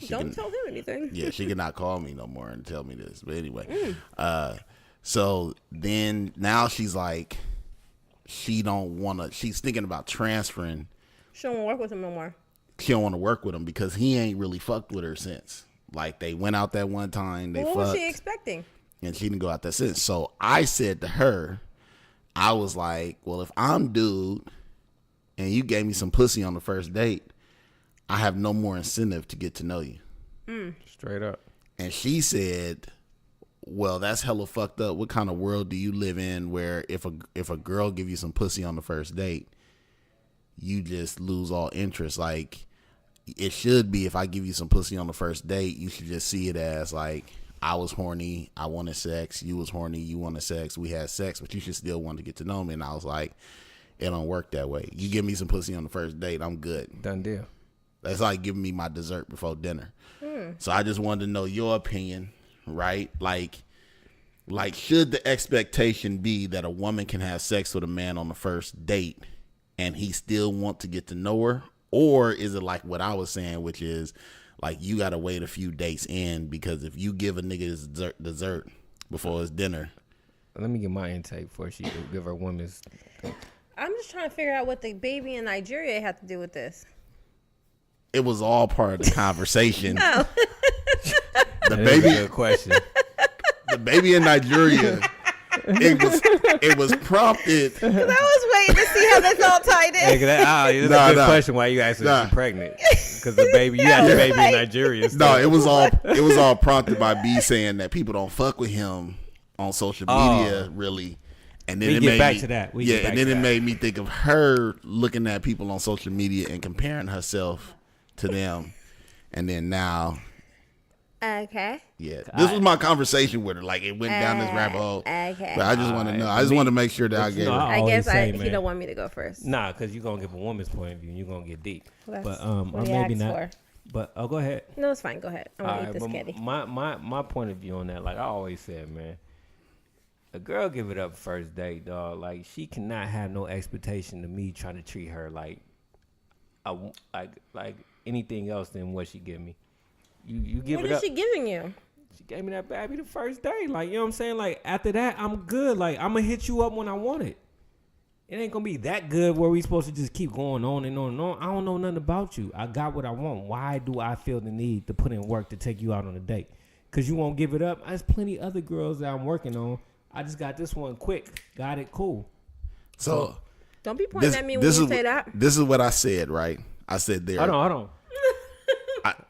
Don't tell him anything. Yeah, she cannot call me no more and tell me this. But anyway, so then now she's like, she don't want to. She's thinking about transferring. She don't want to work with him no more. She don't want to work with him because he ain't really fucked with her since. Like, they went out that one time. They what fucked. Was she expecting? And she didn't go out that since. So I said to her, I was like, well, if I'm dude and you gave me some pussy on the first date, I have no more incentive to get to know you. Straight up. And she said, well, that's hella fucked up. What kind of world do you live in where if a girl give you some pussy on the first date, you just lose all interest? Like, it should be, if I give you some pussy on the first date, you should just see it as like, I was horny, I wanted sex, you was horny, you wanted sex, we had sex, but you should still want to get to know me. And I was like, it don't work that way. You give me some pussy on the first date, I'm good. Done deal. That's like giving me my dessert before dinner. So I just wanted to know your opinion, right? Like should the expectation be that a woman can have sex with a man on the first date and he still want to get to know her? Or is it like what I was saying, which is like, you got to wait a few dates in, because if you give a nigga his dessert before his dinner. Let me get my intake before she give her woman's. I'm just trying to figure out what the baby in Nigeria had to do with this. It was all part of the conversation. Oh. The baby. Good question. The baby in Nigeria. it was prompted. I was waiting to see how this all tied in. Hey, that's a good question. Why you asking if she's pregnant? Because the baby, you had the baby in Nigeria. No, it was all prompted by B saying that people don't fuck with him on social media, really. And then it made me think of her looking at people on social media and comparing herself to them. And then now, okay, yeah, this was my conversation with her. Like it went down this rabbit hole. Okay, but I just want to know. I just want to make sure that I gave her. I guess you don't want me to go first. Nah, because you're gonna give a woman's point of view. You're gonna get deep. Well, but or maybe not. For. But go ahead. No, it's fine. Go ahead. I want to eat this candy. My point of view on that, like I always said, man. A girl give it up first date, dog. Like she cannot have no expectation of me trying to treat her like anything else than what she give me. You give it up. What is she giving you? She gave me that baby the first day. Like, you know what I'm saying? Like after that, I'm good. Like I'm gonna hit you up when I want it. It ain't gonna be that good where we supposed to just keep going on and on and on. I don't know nothing about you. I got what I want. Why do I feel the need to put in work to take you out on a date? Because you won't give it up. There's plenty other girls that I'm working on. I just got this one quick. Got it, cool. So don't be pointing at me when you say that. This is what I said, right? I said there. Hold on.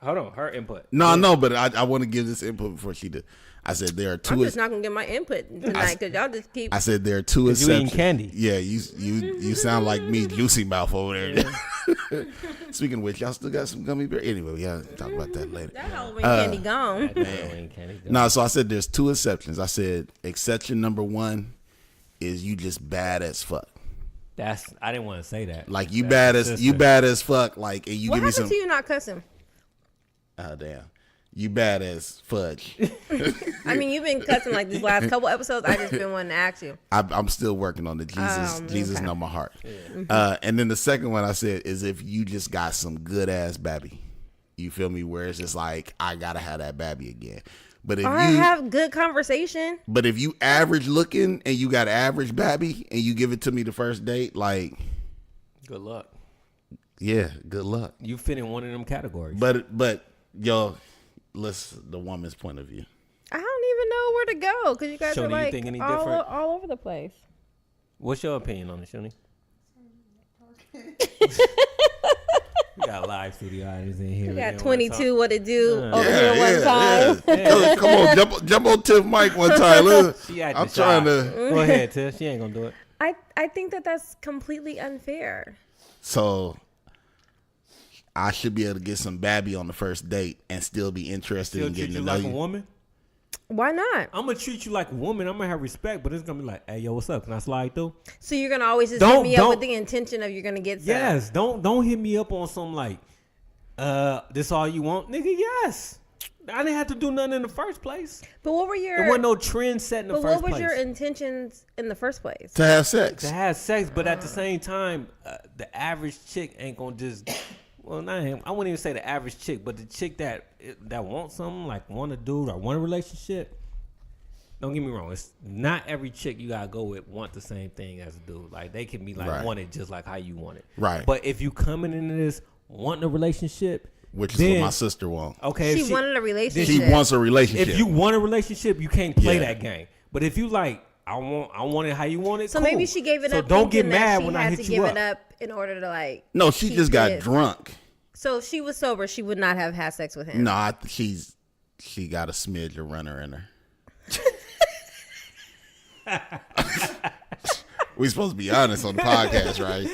Hold on. Her input. No, but I want to give this input before she did. I said there are two. I'm just not gonna get my input tonight because y'all just keep. I said there are two exceptions. You eating candy? Yeah, you sound like me, juicy mouth over there. Speaking of which, y'all still got some gummy bears. Anyway, we gotta talk about that later. That Halloween candy gone. No, so I said there's two exceptions. I said exception number one is you just bad as fuck. I didn't want to say that. Like you bad as fuck. Like and you what give me some. What happened to you not cussing? Oh damn. You bad as fudge. I mean, you've been cussing like these last couple episodes. I just been wanting to ask you. I'm still working on the Jesus know my heart. Yeah. And then the second one I said is if you just got some good ass babby. You feel me? Where it's just like, I gotta have that babby again. But if I have good conversation. But if you average looking and you got average babby and you give it to me the first date, like, good luck. Yeah, good luck. You fit in one of them categories. But yo. The woman's point of view. I don't even know where to go because you guys are like think any all over the place. What's your opinion on it, Shuni? We got a live studio audience in here. We got 22 what it do over here one time. Yeah. Come on, jump on Tiff mic one time. I'm trying to. Go ahead, Tiff. She ain't gonna do it. I think that's completely unfair. So I should be able to get some babby on the first date and still be interested in getting to know you. Treat you like a woman? Why not? I'm gonna treat you like a woman. I'm gonna have respect, but it's gonna be like, hey, yo, what's up? Can I slide through? So you're gonna always just hit me up with the intention of you're gonna get some. Yes, don't hit me up on some like, this all you want, nigga? Yes, I didn't have to do nothing in the first place. But what were your? There wasn't no trend set in the first place. But what was your intentions in the first place? To have sex. To have sex, but at the same time, the average chick ain't gonna just. Well, not him. I wouldn't even say the average chick, but the chick that wants something, like want a dude or want a relationship. Don't get me wrong. It's not every chick you gotta go with want the same thing as a dude. Like they can be like want it just like how you want it. Right. But if you coming into this wanting a relationship, which is what my sister wants. Okay. She wanted a relationship. She wants a relationship. If you want a relationship, you can't play that game. But if you like, I want it how you want it. So cool. Maybe she gave it up. So don't get mad when I hit you up. Give it up in order to like. No, she just got drunk. So if she was sober, she would not have had sex with him. No, she got a smidge of runner in her. We supposed to be honest on the podcast, right?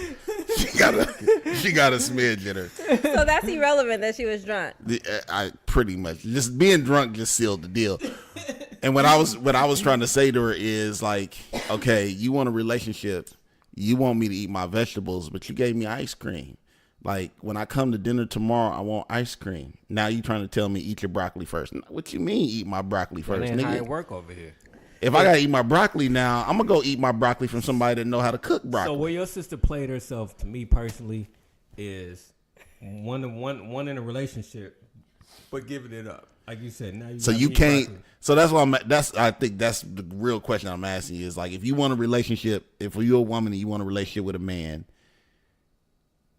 She got a smidge in her. So that's irrelevant that she was drunk. I pretty much just being drunk just sealed the deal. And what I was trying to say to her is like, okay, you want a relationship, you want me to eat my vegetables, but you gave me ice cream. Like, when I come to dinner tomorrow, I want ice cream. Now you trying to tell me eat your broccoli first. What you mean eat my broccoli first, nigga? How it work over here? If I got to eat my broccoli now, I'm going to go eat my broccoli from somebody that know how to cook broccoli. So where your sister played herself, to me personally, is one in a relationship, but giving it up. Like you said, now you can't. Broccoli. So that's why I think that's the real question I'm asking you is like, if you want a relationship, if you're a woman and you want a relationship with a man,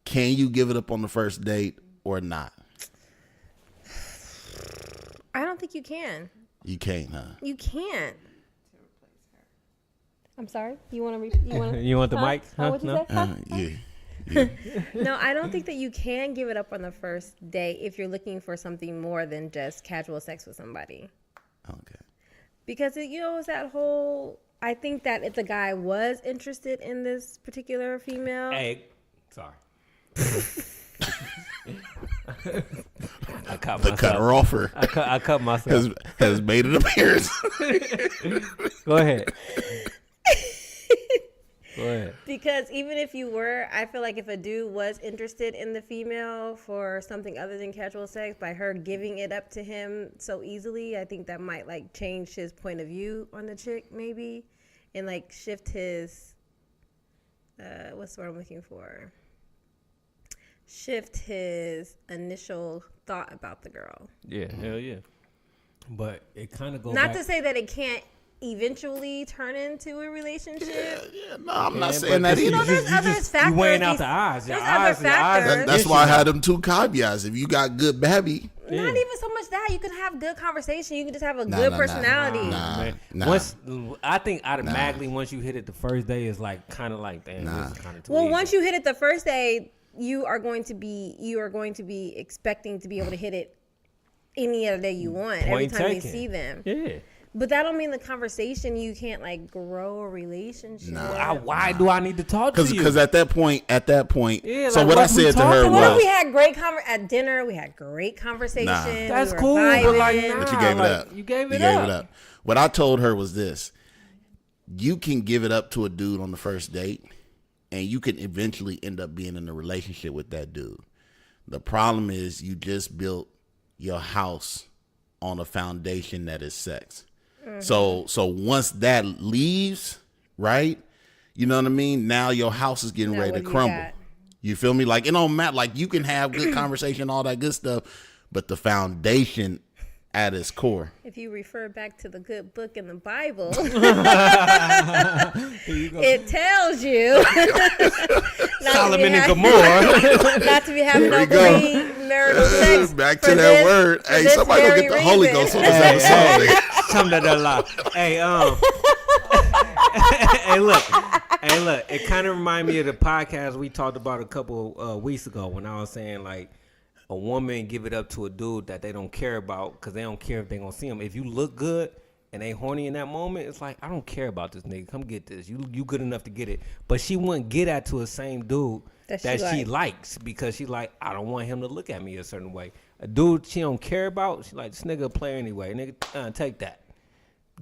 can you give it up on the first date or not? I don't think you can. You can't, huh? You can't. I'm sorry. You want to? You want the mic? Huh? What you say? Huh? Yeah. No, I don't think that you can give it up on the first date if you're looking for something more than just casual sex with somebody. Okay. Because it's that whole. I think that if the guy was interested in this particular female, sorry. I cut the myself. cutter offer. I cut myself. Has made an appearance. Go ahead. Go ahead. Because even if you were, I feel like if a dude was interested in the female for something other than casual sex, by her giving it up to him so easily, I think that might like change his point of view on the chick maybe, and like shift his, what's the word I'm looking for? Shift his initial thought about the girl. Yeah, hell yeah. But it kind of goes Not to say that it can't eventually turn into a relationship. Yeah, no, I'm not saying that either. There's other factors. You weighing out the odds. There's other factors. That's why I had them 2 caveats. If you got good babby. Not even so much that. You can have good conversation. You can just have a good personality. Nah. I think automatically once you hit it the first day is like kind of like, damn, this is kind of too easy. Once you hit it the first day, you are going to be expecting to be able to hit it any other day you want. Every time you see them. Yeah. But that don't mean the conversation you can't like grow a relationship. Why do I need to talk to you? Because at that point, yeah, so like what I said to her what if was, we had at dinner? We had great conversation. That's we cool, but like, but you gave it up. You gave it up. What I told her was this: you can give it up to a dude on the first date, and you can eventually end up being in a relationship with that dude. The problem is you just built your house on a foundation that is sex. Mm-hmm. So once that leaves, right? You know what I mean? Now your house is getting ready to crumble. You feel me? Like it don't matter. Like you can have good conversation, all that good stuff, but the foundation at its core. If you refer back to the good book in the Bible, it tells you Solomon and Gomorrah not to be having no premarital sex. Back to that word. Hey, somebody go get the Holy Ghost on this episode. Hey, hey, look. It kind of reminds me of the podcast we talked about a couple weeks ago when I was saying like a woman give it up to a dude that they don't care about because they don't care if they gonna see him. If you look good and they horny in that moment, it's like I don't care about this nigga. Come get this. You good enough to get it, but she wouldn't get that to the same dude that she likes because she like I don't want him to look at me a certain way. A dude she don't care about, she like this nigga a player anyway. Nigga, take that.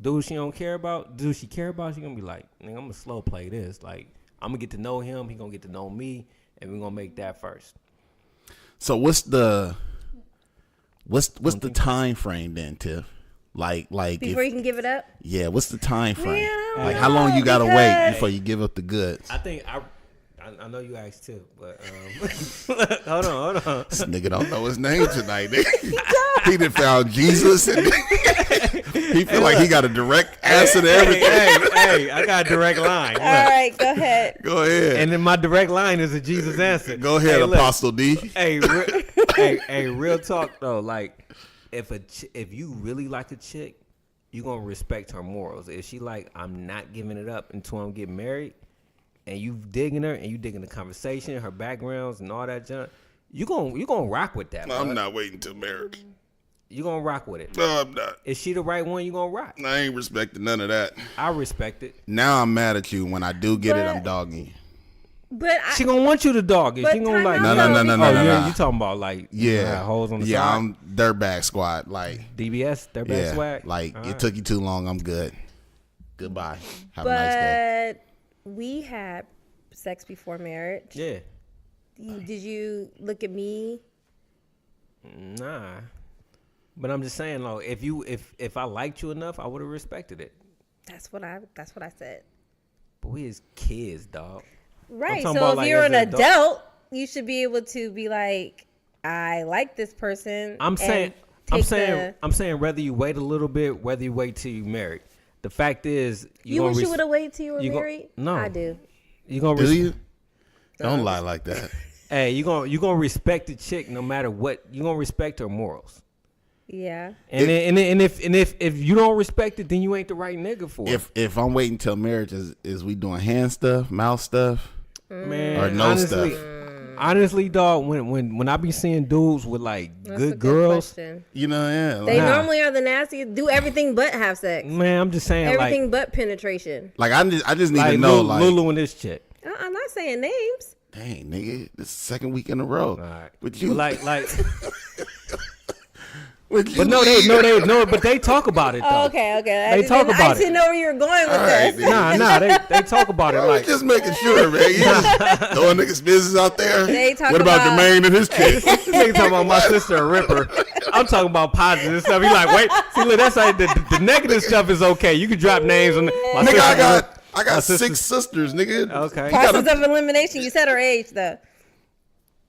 Dude she don't care about, dude she care about, she gonna be like, nigga, I'm gonna slow play this. Like I'm gonna get to know him, he gonna get to know me, and we're gonna make that first. So what's the time frame then, Tiff? Like before you can give it up? Yeah, what's the time frame? Man, like how long you gotta wait before you give up the goods? I think I know you asked too, but hold on. This nigga don't know his name tonight. He done found Jesus and he feel like he got a direct answer to everything. Hey, I got a direct line. All right, go ahead. Go ahead. And then my direct line is a Jesus answer. Go ahead, Apostle D. Hey, real talk though. Like, if you really like a chick, you gonna respect her morals. If she like, I'm not giving it up until I'm getting married, and you digging her and you digging the conversation, her backgrounds and all that junk, you gonna rock with that. No, I'm not waiting till marriage. You gonna rock with it. No, I'm not. Is she the right one? You gonna rock? I ain't respecting none of that. I respect it. Now I'm mad at you. When I do get it, I'm dogging you. But she gonna want you to dog it. She gonna like no. You talking about like hoes on the side? Yeah, I'm dirtbag squad. Like DBS, dirtbag swag. Like it took you too long. I'm good. Goodbye. Have a nice day. We had sex before marriage. Yeah. Did you look at me? Nah. But I'm just saying, like, if I liked you enough, I would have respected it. That's what I said. But we as kids, dog. Right. So if you're an adult, you should be able to be like, I like this person. I'm saying whether you wait a little bit, whether you wait till you married. The fact is, you wish you would have waited till you were married. No, I do. Do you? Don't lie like that. Hey, you gonna respect the chick no matter what. You gonna respect her morals. Yeah. And if you don't respect it, then you ain't the right nigga for it. If I'm waiting till marriage, is we doing hand stuff, mouth stuff, Man, or no stuff? Honestly, dog, when I be seeing dudes with like That's good a girls, question. You know, yeah. They normally are the nastiest. Do everything but have sex. man, I'm just saying Everything but penetration. Like I just need like to know, like Lulu and this chick. I'm not saying names. dang nigga, this is the second week in a row. All right. With you, like. with you, But but they talk about it though. Oh, okay. They talk about I didn't know where you were going with right, this. Nah, they talk about it I was like. just making sure, man. You just throwing niggas business out there. They talk what about about- Jermaine and his chick? They talking about my sister a ripper. I'm talking about positive stuff. He like, wait, see, look, that's like the negative stuff is okay. You can drop names on my Nigga, sister. I got 6 sisters, nigga. Okay. Process of elimination. You said her age though.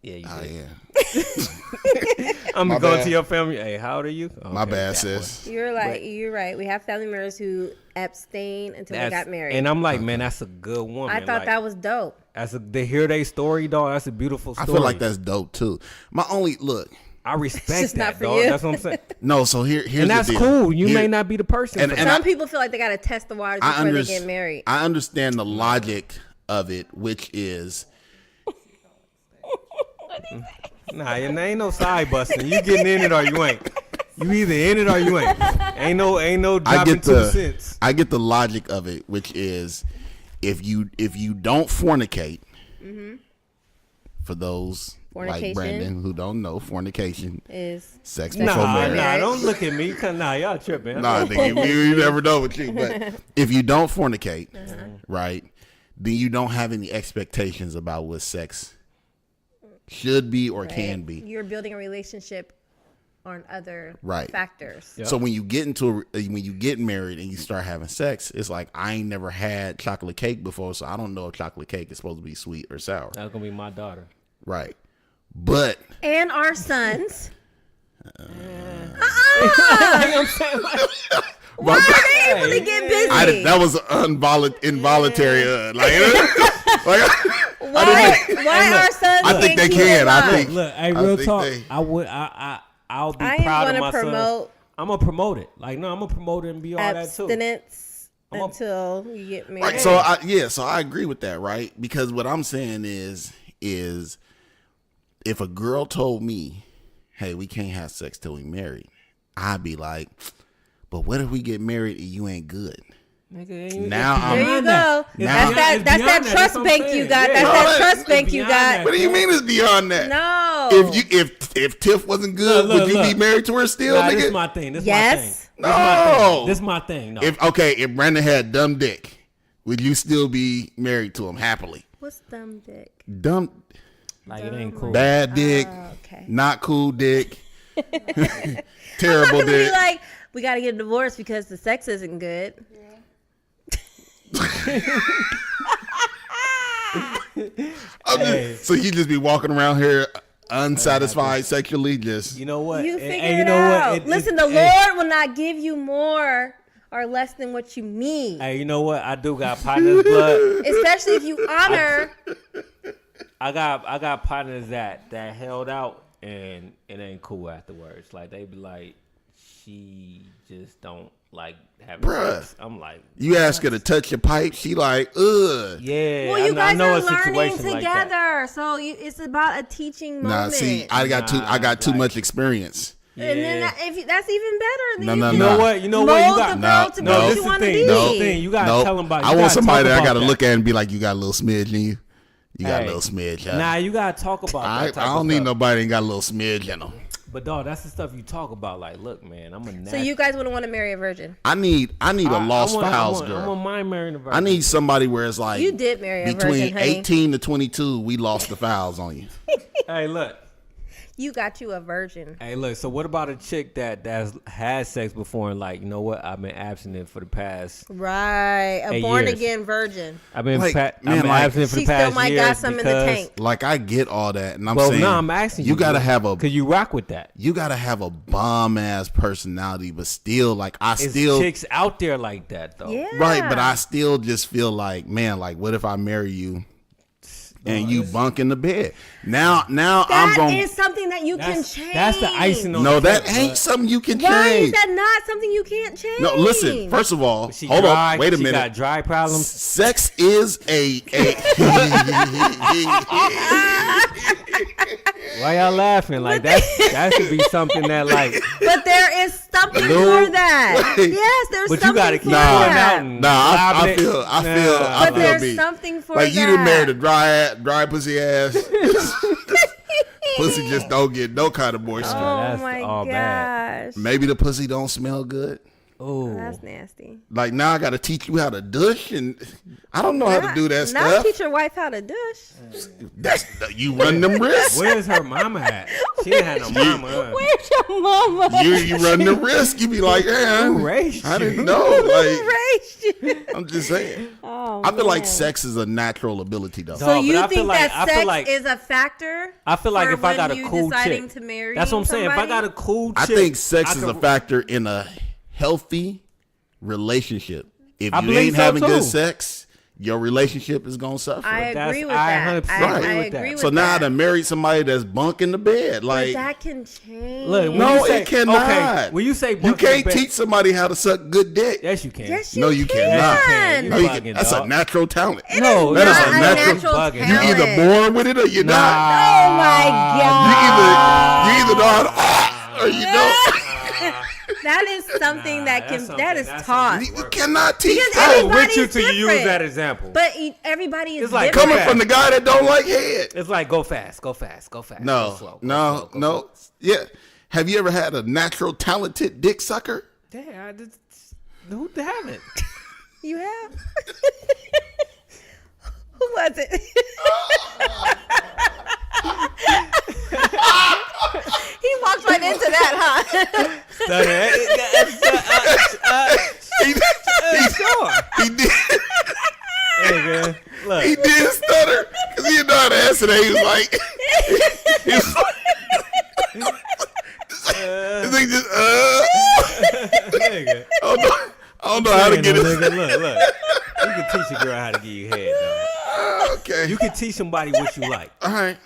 Yeah, you Oh did. yeah. I'm My going bad. to your family. Hey, how old are you? My Okay, bad, that sis. You're right. We have family members who abstain until they got married. And I'm like, man, that's a good woman. I thought like, that was dope. they hear their story, dog. That's a beautiful story. I feel like that's dope too. My only look. I respect just that, not for dog. you. That's what I'm saying. No, so here's And that's the deal. cool. You Here- may not be the person. And- for and that. Some people feel like they gotta test the waters before they get married. I understand the logic of it, which is Nah, there ain't no side busting. You getting in it or you ain't. You either in it or you ain't. Ain't no dropping 2 cents. I get the logic of it, which is if you don't fornicate, for those like Fornication Brandon who don't know, fornication is sex before marriage. Nah, don't look at me. Nah, y'all tripping. Nah, nigga, you never know with you. But if you don't fornicate, right, then you don't have any expectations about what sex should be or can be. You're building a relationship on other Right. factors. Yep. So when you get married and you start having sex, it's like I ain't never had chocolate cake before, so I don't know if chocolate cake is supposed to be sweet or sour. That's gonna be my daughter. Right. But And our sons. Why are they able to get busy? that was involuntary. Why our sons? I think they can't keep can. in I line? think- Look, hey, I real think talk. they- I'll be I am proud of gonna myself. promote I'm gonna promote it. Like, no, I'm gonna promote it and be all that too. abstinence I'm a- until you get married. Right. So I agree with that, right? Because what I'm saying is if a girl told me, "Hey, we can't have sex till we married," I'd be like, "But what if we get married and you ain't good?" Nigga, Now there you go. Now- That's that trust bank you got. That's that trust bank you got. What do you mean it's beyond that? No. If Tiff wasn't good, Look, would you be married to her still, Nah, nigga? this is my thing. This Yes. my thing. No. This is my thing. No. If Brandon had dumb dick, would you still be married to him happily? What's dumb dick? Dumb, like, it ain't cool. bad dick, Okay. not cool dick, I'm terrible not gonna be dick. like, we gotta get a divorce because the sex isn't good. So you just be walking around here unsatisfied sexually, just You know what? You And- figure and it you know out. what? Listen, the Lord will not give you more or less than what you need. Hey, you know what? I do got partners, blood. Especially if you honor. I got partners that held out and it ain't cool afterwards. Like, they be like, she just don't like having Bruh. sex. I'm like, you ask her to touch your pipe, she like, ugh. yeah. Well, you I guys know are a learning situation like that. together, so it's about a teaching moment. Nah, see, I got too like- much experience. And then Yeah. that's even better. Then No, you no, can You know no. what? You know what? mold You got the No, girl to no. be what This you is want the to thing. be. This is the thing. You gotta Nope. tell them about. I you want gotta somebody talk that I about gotta that. look at and be like, you got a little smidge in you. You got Hey. a little smidge. Huh? Nah, you gotta talk about I that. Type don't of need stuff. nobody that got a little smidge in them. But dog, that's the stuff you talk about. Like, look, man, I'm a. So you guys wouldn't want to marry a virgin? I need a lost files I girl. want mine marrying a virgin. I need somebody where it's like You did marry a between virgin, honey. 18 to 22, we lost the files on you. Hey, look. You got you a virgin. Hey, look. So what about a chick that's had sex before and like, you know what? I've been abstinent for the past. Right. A 8 born years. again virgin. I've been Like, I've man, been like- abstinent for She the past still might years got some in the because- tank. Like I get all that, and I'm Well, saying, no, I'm asking you. you gotta have a because you rock with that. you gotta have a bomb ass personality, but still, like I It's still chicks out there like that though. Yeah. right, but I still just feel like, man, like what if I marry you? and you bunk in the bed. Now that I'm going. That is something that you can change. That's the icing on No, the that ain't something you can Why change. is that not something you can't change? No, listen. First of all, hold on. Wait a minute. She got dry problems. Sex is a Why y'all laughing? Like that should be something that like. But there is something for that. Yes, there's but something you gotta for keep that. I feel But there's me. something for like that. you done married a dry pussy ass. Pussy just don't get no kind of moisture. Oh That's my all gosh. bad. Maybe the pussy don't smell good. Oh, That's nasty. Like now I got to teach you how to douche, and I don't know how to do that Now stuff. teach your wife how to douche. That's you run them risks. where's her mama at? She didn't have no mama. Huh? Where's your mama? You run the risk. You be like, Who raised I you? didn't know. Who Like raised you? I'm just saying. Oh, I feel like man. sex is a natural ability though. So No, you but I think feel like- that I feel sex like- is a factor? I feel like for if I got when a you cool deciding chick, to marry that's what I'm saying. If I somebody? got a cool chick, I think sex is a could- factor in a healthy relationship. If I you believe ain't so, having too. good sex, your relationship is gonna suffer. I That's- agree with I that. 100% I agree with agree that. with so now I that. done married somebody that's bunking the bed. But Like that can change. Look, when no, you say, it cannot. Okay, when you say you bunk in can't the bed- teach somebody how to suck good dick. Yes, you can. Yes, No, you can. cannot. can. No, you bugging, can. That's a dog. natural talent. No, that is not a a natural. natural bugging. You talent. either born with it or you're not. Oh my god! You either know how to or you don't. That is something that can. That is taught. You cannot teach Because that. I was with you everybody's till you use different. that example. But everybody is It's like different. Coming from the guy that don't like head. It's like go fast, go fast, go fast. No, go slow, go no, slow, go no. slow. Yeah. Have you ever had a natural talented dick sucker? Yeah, I just who haven't? You have. Who was it? He walked right into that, huh? Sure. He did. Hey man, look. He did stutter because he didn't know how to answer that. He was like, this thing just Nigga. I don't know how to get it. Nigga, look. You can teach a girl how to give you head, dog. Okay. You can teach somebody what you like. All right.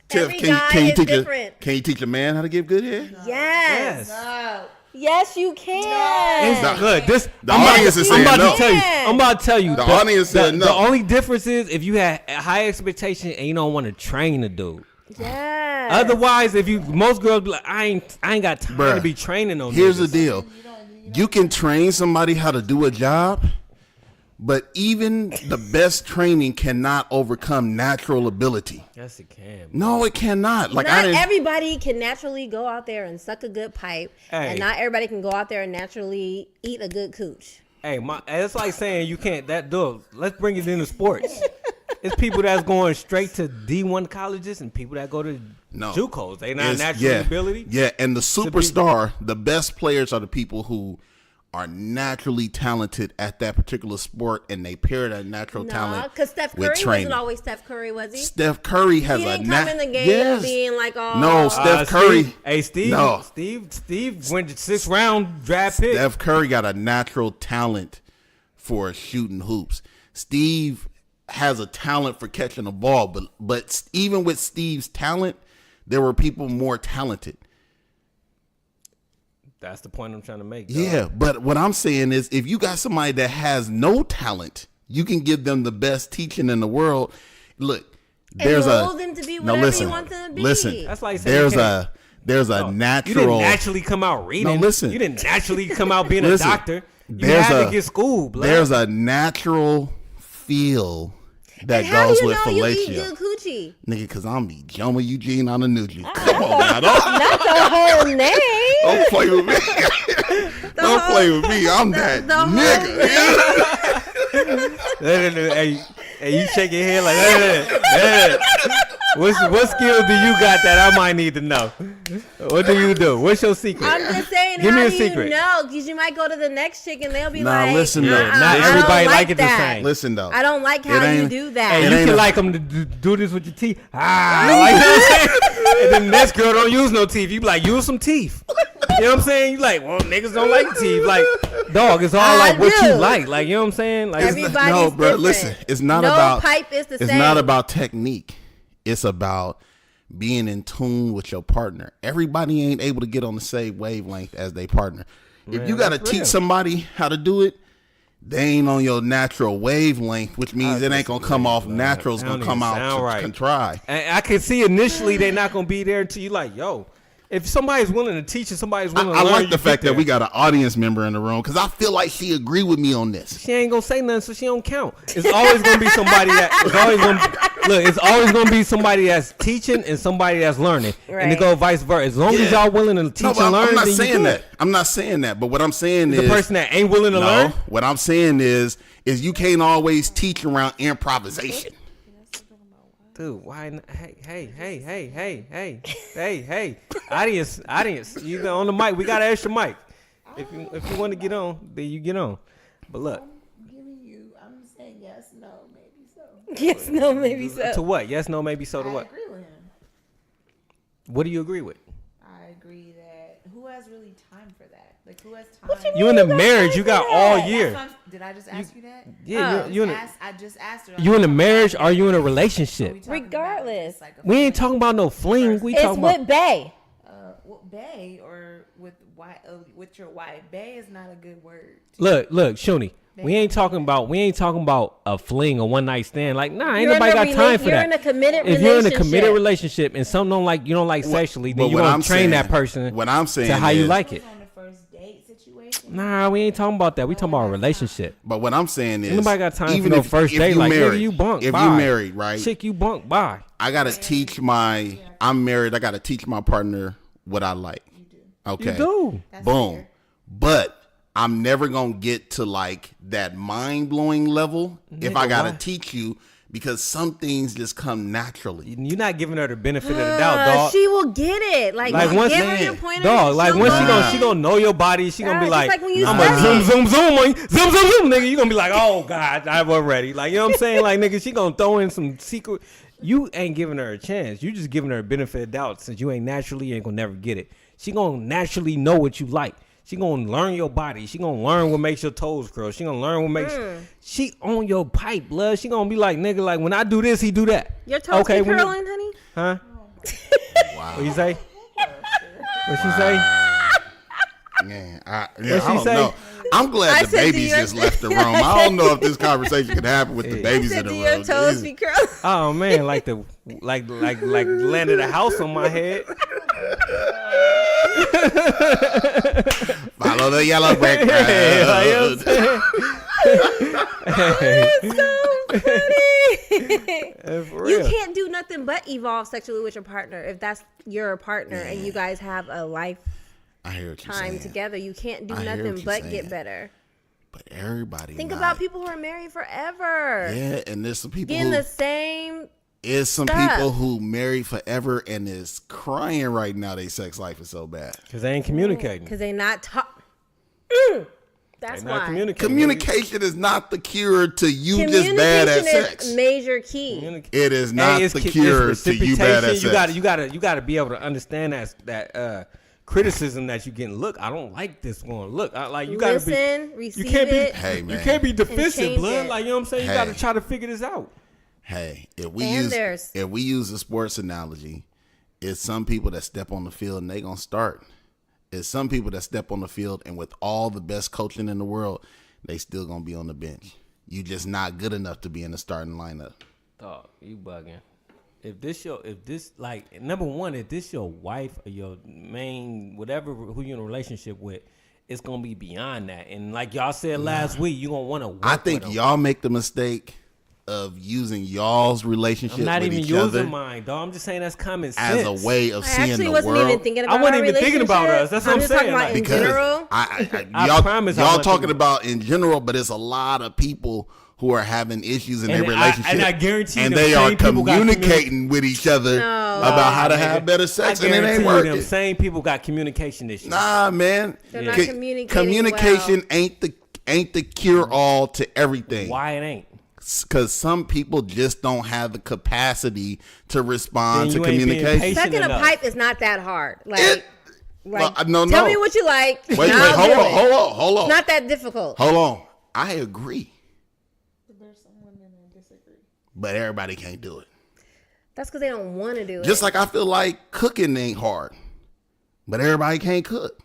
Tiff, Every guy is different. Can you teach a man how to give good head? Yes. Yes. Yes, you can. No. Look, this. The audience is I'm saying about no. to tell you. I'm about to tell you. The audience said no. The only difference is if you had a high expectation and you don't want to train a dude. Yes. Otherwise, if you most girls be like, I ain't got time Bruh, to be training no Here's niggas. the deal. You can train somebody how to do a job, but even the best training cannot overcome natural ability. Yes, it can. No, it cannot. Like Not everybody can naturally go out there and suck a good pipe, Hey. and not everybody can go out there and naturally eat a good cooch. Hey, it's like saying you can't. Let's bring it into sports. It's people that's going straight to D1 colleges and people that go to JUCOs. They not natural ability. Yeah, and the superstar, the best players are the people who are naturally talented at that particular sport, and they pair that natural talent because Steph with Curry training. wasn't always Steph Curry, was he? Steph Curry has He a didn't come in the game being like, oh. No, Steph Curry. Steve went to 6th round draft pick. Steph Curry got a natural talent for shooting hoops. Steve has a talent for catching a ball, but even with Steve's talent, there were people more talented. That's the point I'm trying to make. Dog. Yeah, but what I'm saying is if you got somebody that has no talent, you can give them the best teaching in the world. Look, there's mold them to be whatever you want them to be. Listen, That's like saying there's a natural. You didn't naturally come out reading. No, listen. You didn't naturally come out being Listen, a doctor. You had to get schooled, blood. There's a natural feel that And how goes do you with know you eat fellatio. good coochie? Nigga, because I'm the Joma Eugene on the Nuji. Come on now. Don't Not the whole name. play with me. Don't play with me. I'm that nigga. Hey, you shake your head like that. What skill do you got that I might need to know? What do you do? What's your secret? I'm just saying, Give me how a do secret. you know? Because you might go to the next chick and they'll be Nah, like, listen, though. "Uh-uh, Not I don't everybody like it the that. same. Listen, though. I don't like how you ain't- do that. Hey, It you ain't can a- like them to do this with your teeth. Like that. And then the next girl don't use no teeth. You be like, use some teeth. You know what I'm saying? You like, well, niggas don't like teeth. Like, dog. It's all like what you like. Like, you know what I'm saying? Like, everybody's no, bro. different. Listen, it's not no about pipe is the it's same. not about technique. It's about being in tune with your partner. Everybody ain't able to get on the same wavelength as their partner. If you got to teach somebody how to do it, they ain't on your natural wavelength, which means it ain't gonna come off natural. It's gonna come out contrived. And I can see initially they're not gonna be there until you like, yo. If somebody's willing to teach and somebody's willing to learn, I like the fact that we got an audience member in the room because I feel like she agree with me on this. She ain't gonna say nothing, so she don't count. It's always gonna be somebody that. It's always gonna be somebody that's teaching and somebody that's learning, and it go vice versa. As long as y'all willing to teach and learn, I'm not then saying that. I'm not saying that. But what I'm saying is the person that ain't willing to learn. What I'm saying is you can't always teach around improvisation. Dude, why? Hey! Audience! You on the mic? We got an extra mic. If you want to get on, then you get on. But look, I'm saying yes, no, maybe so. Yes, no, maybe so. To what? Yes, no, maybe so. To what? I agree with him. What do you agree with? I agree that who has really time for that? Like, who has time? What You in the marriage? You got all year. Did I just ask you that? Yeah, I just asked her. you in a marriage? Or you in a relationship? Regardless. We ain't talking about no fling. We It's talking with about bae. Bae or with your wife. Bae is not a good word. look, Shuni. We ain't talking about a fling or one night stand. Like, nah, ain't nobody got time for that. You're in a committed if you're in a committed relationship and something you don't like sexually, then you gonna train that person. What I'm saying to how you like it. On the first date situation. Nah, we ain't talking about that. We talking about a relationship. But what I'm saying is, Nobody got time even for no if, first if date. you Like, married, nigga, you bunk. if bye. you married, right? Chick, you bunk. Bye. I gotta teach I'm married. I gotta teach my partner what I like. You do. Okay. You do. That's Boom. fair. But I'm never gonna get to like that mind blowing level if I gotta teach you, because some things just come naturally. You're not giving her the benefit of the doubt, dog. She will get it. Like once, give her your point of dog. view, Like she'll once know. she gonna know your body, she gonna be Just like, like when you I'm gonna study. zoom on you, zoom, nigga. You gonna be like, oh god, I was ready. Like, you know what I'm saying? Like, nigga, she gonna throw in some secret. You ain't giving her a chance. You just giving her a benefit of doubt since you ain't gonna never get it. She gonna naturally know what you like. She gonna learn your body. She gonna learn what makes your toes curl. She gonna learn what makes she on your pipe, blood. She gonna be like, nigga, like when I do this, he do that. Your toes okay, keep curling, honey? Huh? Wow. What you say? What she say? Man, I she don't say? know. I'm glad the said, babies just left the room. I don't know if this conversation could happen with the babies in the Do room. your toes be curling? Oh man, like landed a house on my head. Follow the yellow brick road. You can't do nothing but evolve sexually with your partner if that's your partner and you guys have a I hear what you're lifetime saying. together. You can't do I hear nothing what you're but saying. get better. But everybody Think not. about people who are married forever. Yeah, and there's some people Getting who the same. is some stuff. people who married forever and is crying right now. Their sex life is so bad. Cause they ain't communicating. Because they not talk. That's They not why. communicating. Communication is not the cure to you just bad at Communication sex. is major key. It is not It's the cure it's to you bad at sex. You gotta be able to understand that criticism that you getting. Look, I don't like this one. Look, you gotta Listen, be. receive You can't be. it. Hey, man. You can't be defensive, change blood. it. Like, you know what I'm saying. You Hey. gotta try to figure this out. Hey, if we And there's- use a sports analogy, it's some people that step on the field and they gonna start. It's some people that step on the field and with all the best coaching in the world, they still gonna be on the bench. You just not good enough to be in the starting lineup. Dog, you bugging. If this number one, if this your wife or your main whatever who you in a relationship with, it's gonna be beyond that. And like y'all said last week, you gonna want to. I think y'all make the mistake of using y'all's relationship I'm not with even each using other mine, dog. I'm just saying that's common as sense. a way of I seeing actually the wasn't world. even thinking about I wasn't our even thinking about relationship. us. That's what I'm just saying, talking about like, in because general. I promise I y'all wasn't talking thinking- about in general, but it's a lot of people who are having issues in And their relationship, I guarantee and them they are same people got communicating with each other No. about how to Nigga, have better I sex, and it guarantee ain't you working. them same people got communication issues. Nah, man, They're not Co- communicating communication ain't the cure all to everything. Why it ain't? Because some people just don't have the capacity to Then respond to you ain't being communication. patient. Sucking a enough. pipe is not that hard. Like Like, no. Tell me what you like. Wait, hold on. It's not that difficult. Hold on. I agree. There's some women that disagree. But everybody can't do it. That's because they don't want to do it. Just like I feel like cooking ain't hard. But everybody can't cook.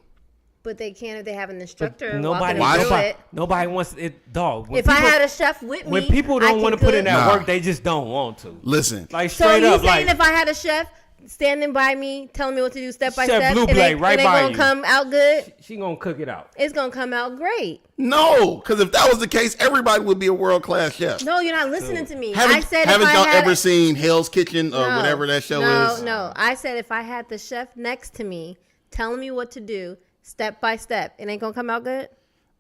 But they can if they have an instructor. Nobody wants it, dog. If I had a chef with me, when people don't want to put in that work, they just don't want to. Listen, like straight so up, you saying if I had a chef standing by me, telling me what to do step by step, Blue Blade, right by gonna come out good? She gonna cook it out. It's gonna come out great. No, because if that was the case, everybody would be a world-class chef. No, you're not listening to me. Haven't y'all ever seen Hell's Kitchen or whatever that show is? No. I said if I had the chef next to me, telling me what to do step by step, it ain't gonna come out good.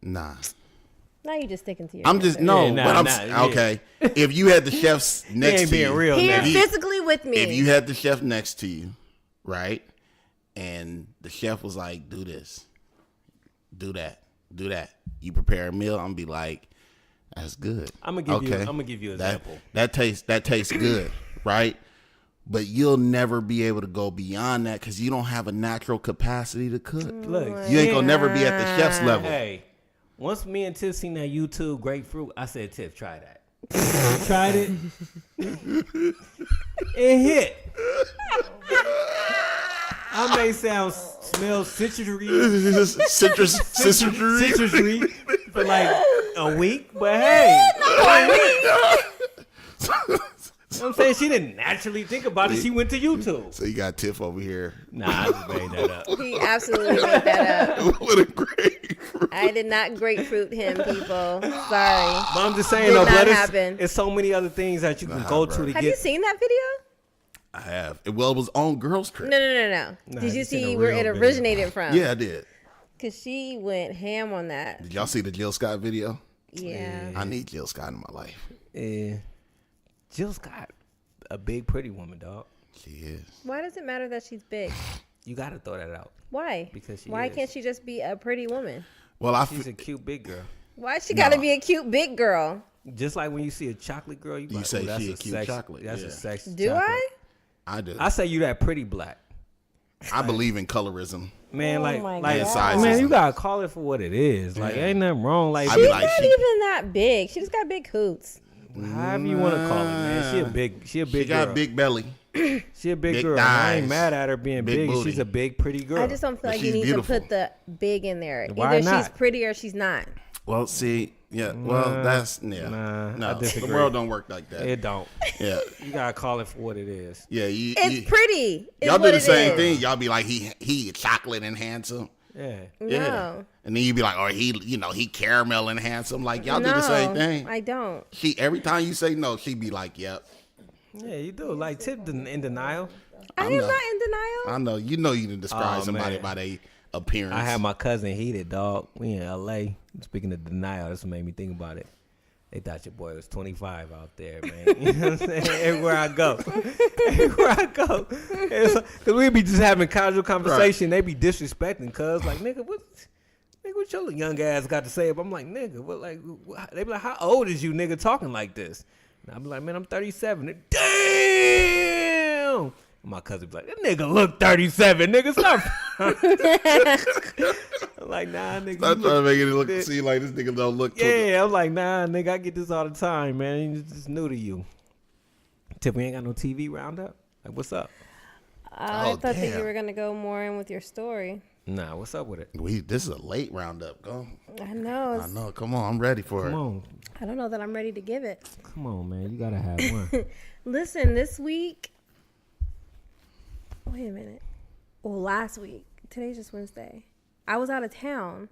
Nah. Now you just sticking to your. I'm just okay. If you had the chefs next to you, real here physically with me. If you had the chef next to you, right, and the chef was like, "Do this, do that, do that." You prepare a meal, I'm gonna be like, "That's good." I'm gonna give you an example. That tastes good, right? But you'll never be able to go beyond that because you don't have a natural capacity to cook. Look, you ain't gonna never be at the chef's level. Hey, once me and Tiff seen that YouTube grapefruit, I said, Tiff, try that. Tried it. It hit. I may smell citrusy for like a week, but hey. You know what I'm saying? She didn't naturally think about it. She went to YouTube. So you got Tiff over here. Nah, I just made that up. He absolutely made that up. What a grapefruit. I did not grapefruit him, people. Sorry. But I'm just saying, it's so many other things that you can go to get. Have you seen that video? I have. Well, it was on Girls Trip. No. Did you see where it originated from? Yeah, I did. Because she went ham on that. Did y'all see the Jill Scott video? Yeah. I need Jill Scott in my life. Yeah. Jill Scott, a big, pretty woman, dog. She is. Why does it matter that she's big? You got to throw that out. Why? Because Why can't she just be a pretty woman? Well, she's a cute big girl. Why she got to be a cute big girl? Just like when you see a chocolate girl, you say she a cute chocolate. That's a sexy Do chocolate. I do. I say you that pretty black. I believe in colorism. Man, sizes. Man, you gotta call it for what it is. Like, ain't nothing wrong. Like, she's not even that big. She just got big hoots. However you want to call it, man. She a big She girl. got big belly. She a big girl. Thighs, I ain't mad at her being big. booty. She's a big, pretty girl. I just don't feel like you need to put the big in there. Why Either not? she's pretty or she's not. Well, see, that's no. The world don't work like that. It don't. Yeah, you gotta call it for what it is. Yeah, it's pretty. Y'all do the same thing. Y'all be like, he chocolate and handsome. Yeah. No. And then you be like, or he caramel and handsome. Like y'all do the same thing. I don't. She every time you say no, she be like, yep. Yeah, you do. Like Tip in denial. I am not in denial. I know. You didn't describe somebody by their appearance. I had my cousin heated, dog. We in L.A. Speaking of denial, that's what made me think about it. They thought your boy was 25 out there, man. You know what I'm saying? Everywhere I go. Because we be just having casual conversation. Right. They be disrespecting cuz. Like, nigga, what your young ass got to say? I'm like, nigga, what? Like, they be like, how old is you, nigga, talking like this? And I be like, man, I'm 37. Damn. My cousin be like, that nigga look 37, nigga. Stop. I'm like, nah, nigga. Stop trying to make it seem like this nigga don't look. Yeah, I'm like, nah, nigga. I get this all the time, man. It's just new to you. Tip, we ain't got no TV roundup. Like, what's up? I thought that you were gonna go more in with your story. Nah, what's up with it? This is a late roundup. Go. I know. Come on, I'm ready for it. Come on. I don't know that I'm ready to give it. Come on, man. You gotta have one. Listen, this week. Wait a minute. Well, last week. Today's just Wednesday. I was out of town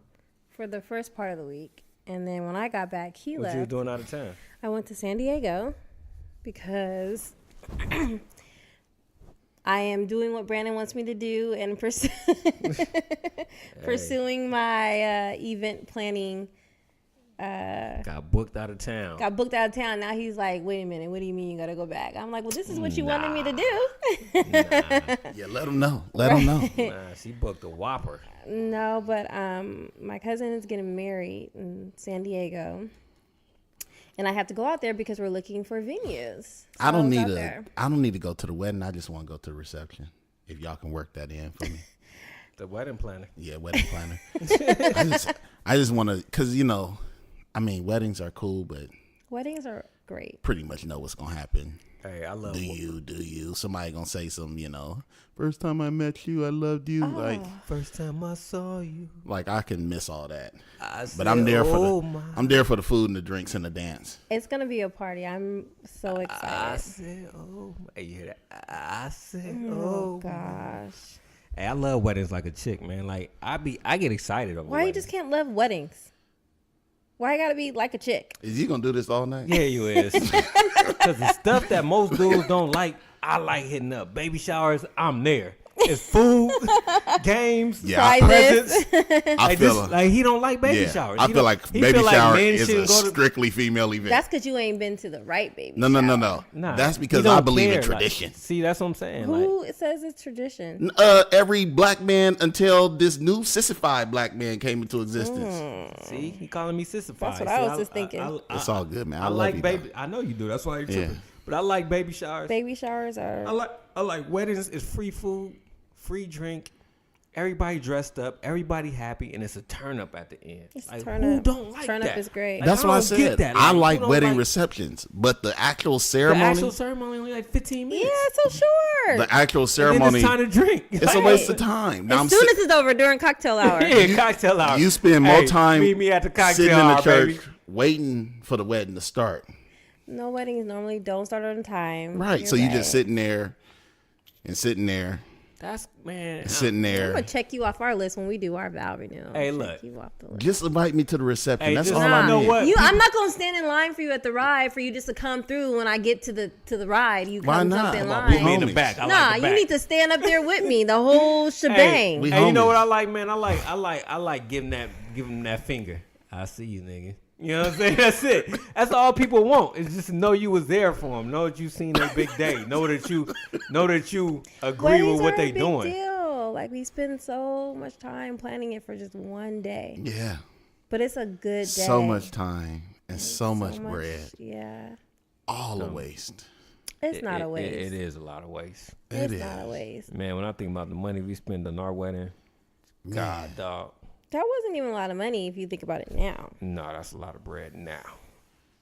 for the first part of the week. And then when I got back, he left. What you doing out of town? I went to San Diego because I am doing what Brandon wants me to do and pursuing my event planning. Got booked out of town. Now he's like, wait a minute, what do you mean you gotta go back? I'm like, well, this is what you wanted me to do. Yeah, let him know. Nah, she booked a Whopper. No, but my cousin is getting married in San Diego, and I have to go out there because we're looking for venues. So I don't need to go to the wedding. I just want to go to the reception. If y'all can work that in for me. The wedding planner. Yeah, wedding planner. I just want to, because, weddings are cool, but Weddings are great. pretty much know what's going to happen. Hey, I love. Do you? Somebody going to say something, first time I met you, I loved you. Like, First time I saw you. like I can miss all that. But I'm there for the food and the drinks and the dance. It's going to be a party. I'm so excited. I said, oh, hey, you hear that? I said, Oh, gosh. Hey, I love weddings like a chick, man. Like, I get excited over Why you weddings. just can't love weddings? Why I gotta be like a chick? Is you going to do this all night? Yeah, you is. Because the stuff that most dudes don't like, I like hitting up. Baby showers, I'm there. It's food, games, presents. I feel like he don't like baby showers. I feel like baby shower is a go to, strictly female event. That's because you ain't been to the right baby No. Nah, That's because I believe in tradition. Like, see, that's what I'm saying. Who says it's tradition? Every black man until this new sissified black man came into existence. See, he calling me sissified. That's what I was just thinking. It's all good, man. I love like you, baby. though. I know you do. That's why you're tripping. But I like baby showers. Baby showers are. I like weddings. It's free food, free drink. Everybody dressed up, everybody happy, and it's a turn up at the end. It's like, turn who up. don't like turn that? up is great. Like, That's what I don't get said. that. I Like, like who wedding don't receptions, but the actual The ceremony, actual ceremony only like 15 minutes. Yeah, so sure. the actual And then ceremony, it's time to drink. it's a waste of time. Now As soon as it's over during cocktail hour. Yeah, cocktail hour. you spend more Hey, time meet me at the cocktail sitting in the hour, church baby. waiting for the wedding to start. No weddings normally don't start on time. Right. You're So you right. just sitting there. That's, man. Sitting I'm there. gonna check you off our list when we do our vow renewal. Hey, Check look. you off the list. Just invite me to the reception. Hey, That's just- all Nah, I you know need. what? I'm not gonna stand in line for you at the ride for you just to come through when I get to the ride. You Why come not? jump in Well, we line. Me in the homies. back. I Nah, like the you back. need to stand up there with me. The whole shebang. We Hey, you know homies. what I like, man? I like giving him that finger. I see you, nigga. You know what I'm saying? That's it. That's all people want. Is just to know you was there for them. Know that you seen their big day. Know that you agree Weddings with what are they a big doing. Deal. Like we spend so much time planning it for just one day, Yeah. but it's a good day. So much time and so much bread. Yeah, All a waste. it's not a waste. It is a lot of waste. It's not a waste. Man, when I think about the money we spend on our wedding, God, dog. That wasn't even a lot of money if you think about it now. No, that's a lot of bread now.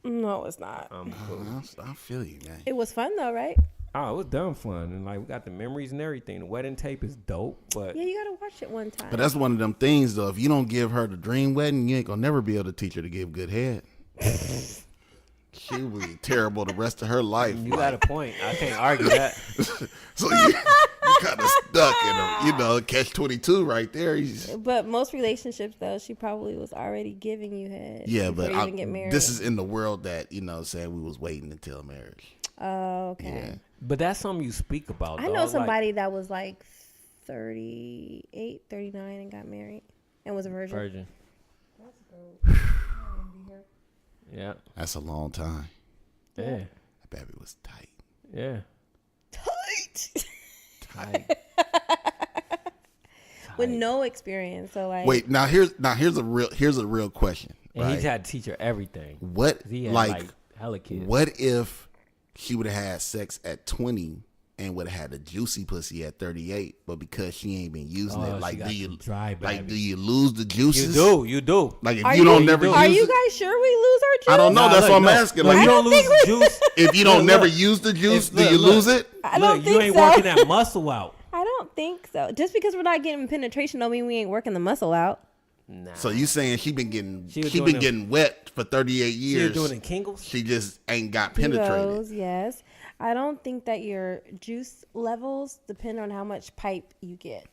No, it's not. I feel you, man. It was fun though, right? Oh, it was dumb fun. And like we got the memories and everything. The wedding tape is dope, but Yeah, you gotta watch it one time. But that's one of them things, though. If you don't give her the dream wedding, you ain't gonna never be able to teach her to give good head. She will be terrible the rest of her life. you got a point. I can't argue that. So you kind of stuck in a, catch-22 right there. But most relationships, though, she probably was already giving you head. Yeah, before but you even get married. this is in the world that, saying we was waiting until marriage. Oh, okay. Yeah. But that's something you speak about. I know somebody that was like 38, 39 and got married and was a virgin. Virgin. Yeah. That's a long time. Yeah. That baby was tight. Yeah. Tight. With no experience. So like Wait, now here's a real question. And Right? he had to teach her everything. What He had like hella kids. what if she would have had sex at 20 and would have had a juicy pussy at 38, but because she ain't been using Oh, it, she like got do you some dry like baby. do you lose the juices? You do. Like if Are you don't you- never Are use you it, guys sure we lose our juice? I don't know. That's what I'm asking. Look, Like, you don't lose juice. if you don't Look, never use the juice, If- do you look, lose it? I don't Look, think you ain't so. working that muscle out. I don't think so. Just because we're not getting penetration don't mean we ain't working the muscle out. Nah. So you saying she been getting doing getting wet for 38 You're years? doing the Kingles? She just ain't got penetrated. Kilos, yes. I don't think that your juice levels depend on how much pipe you get.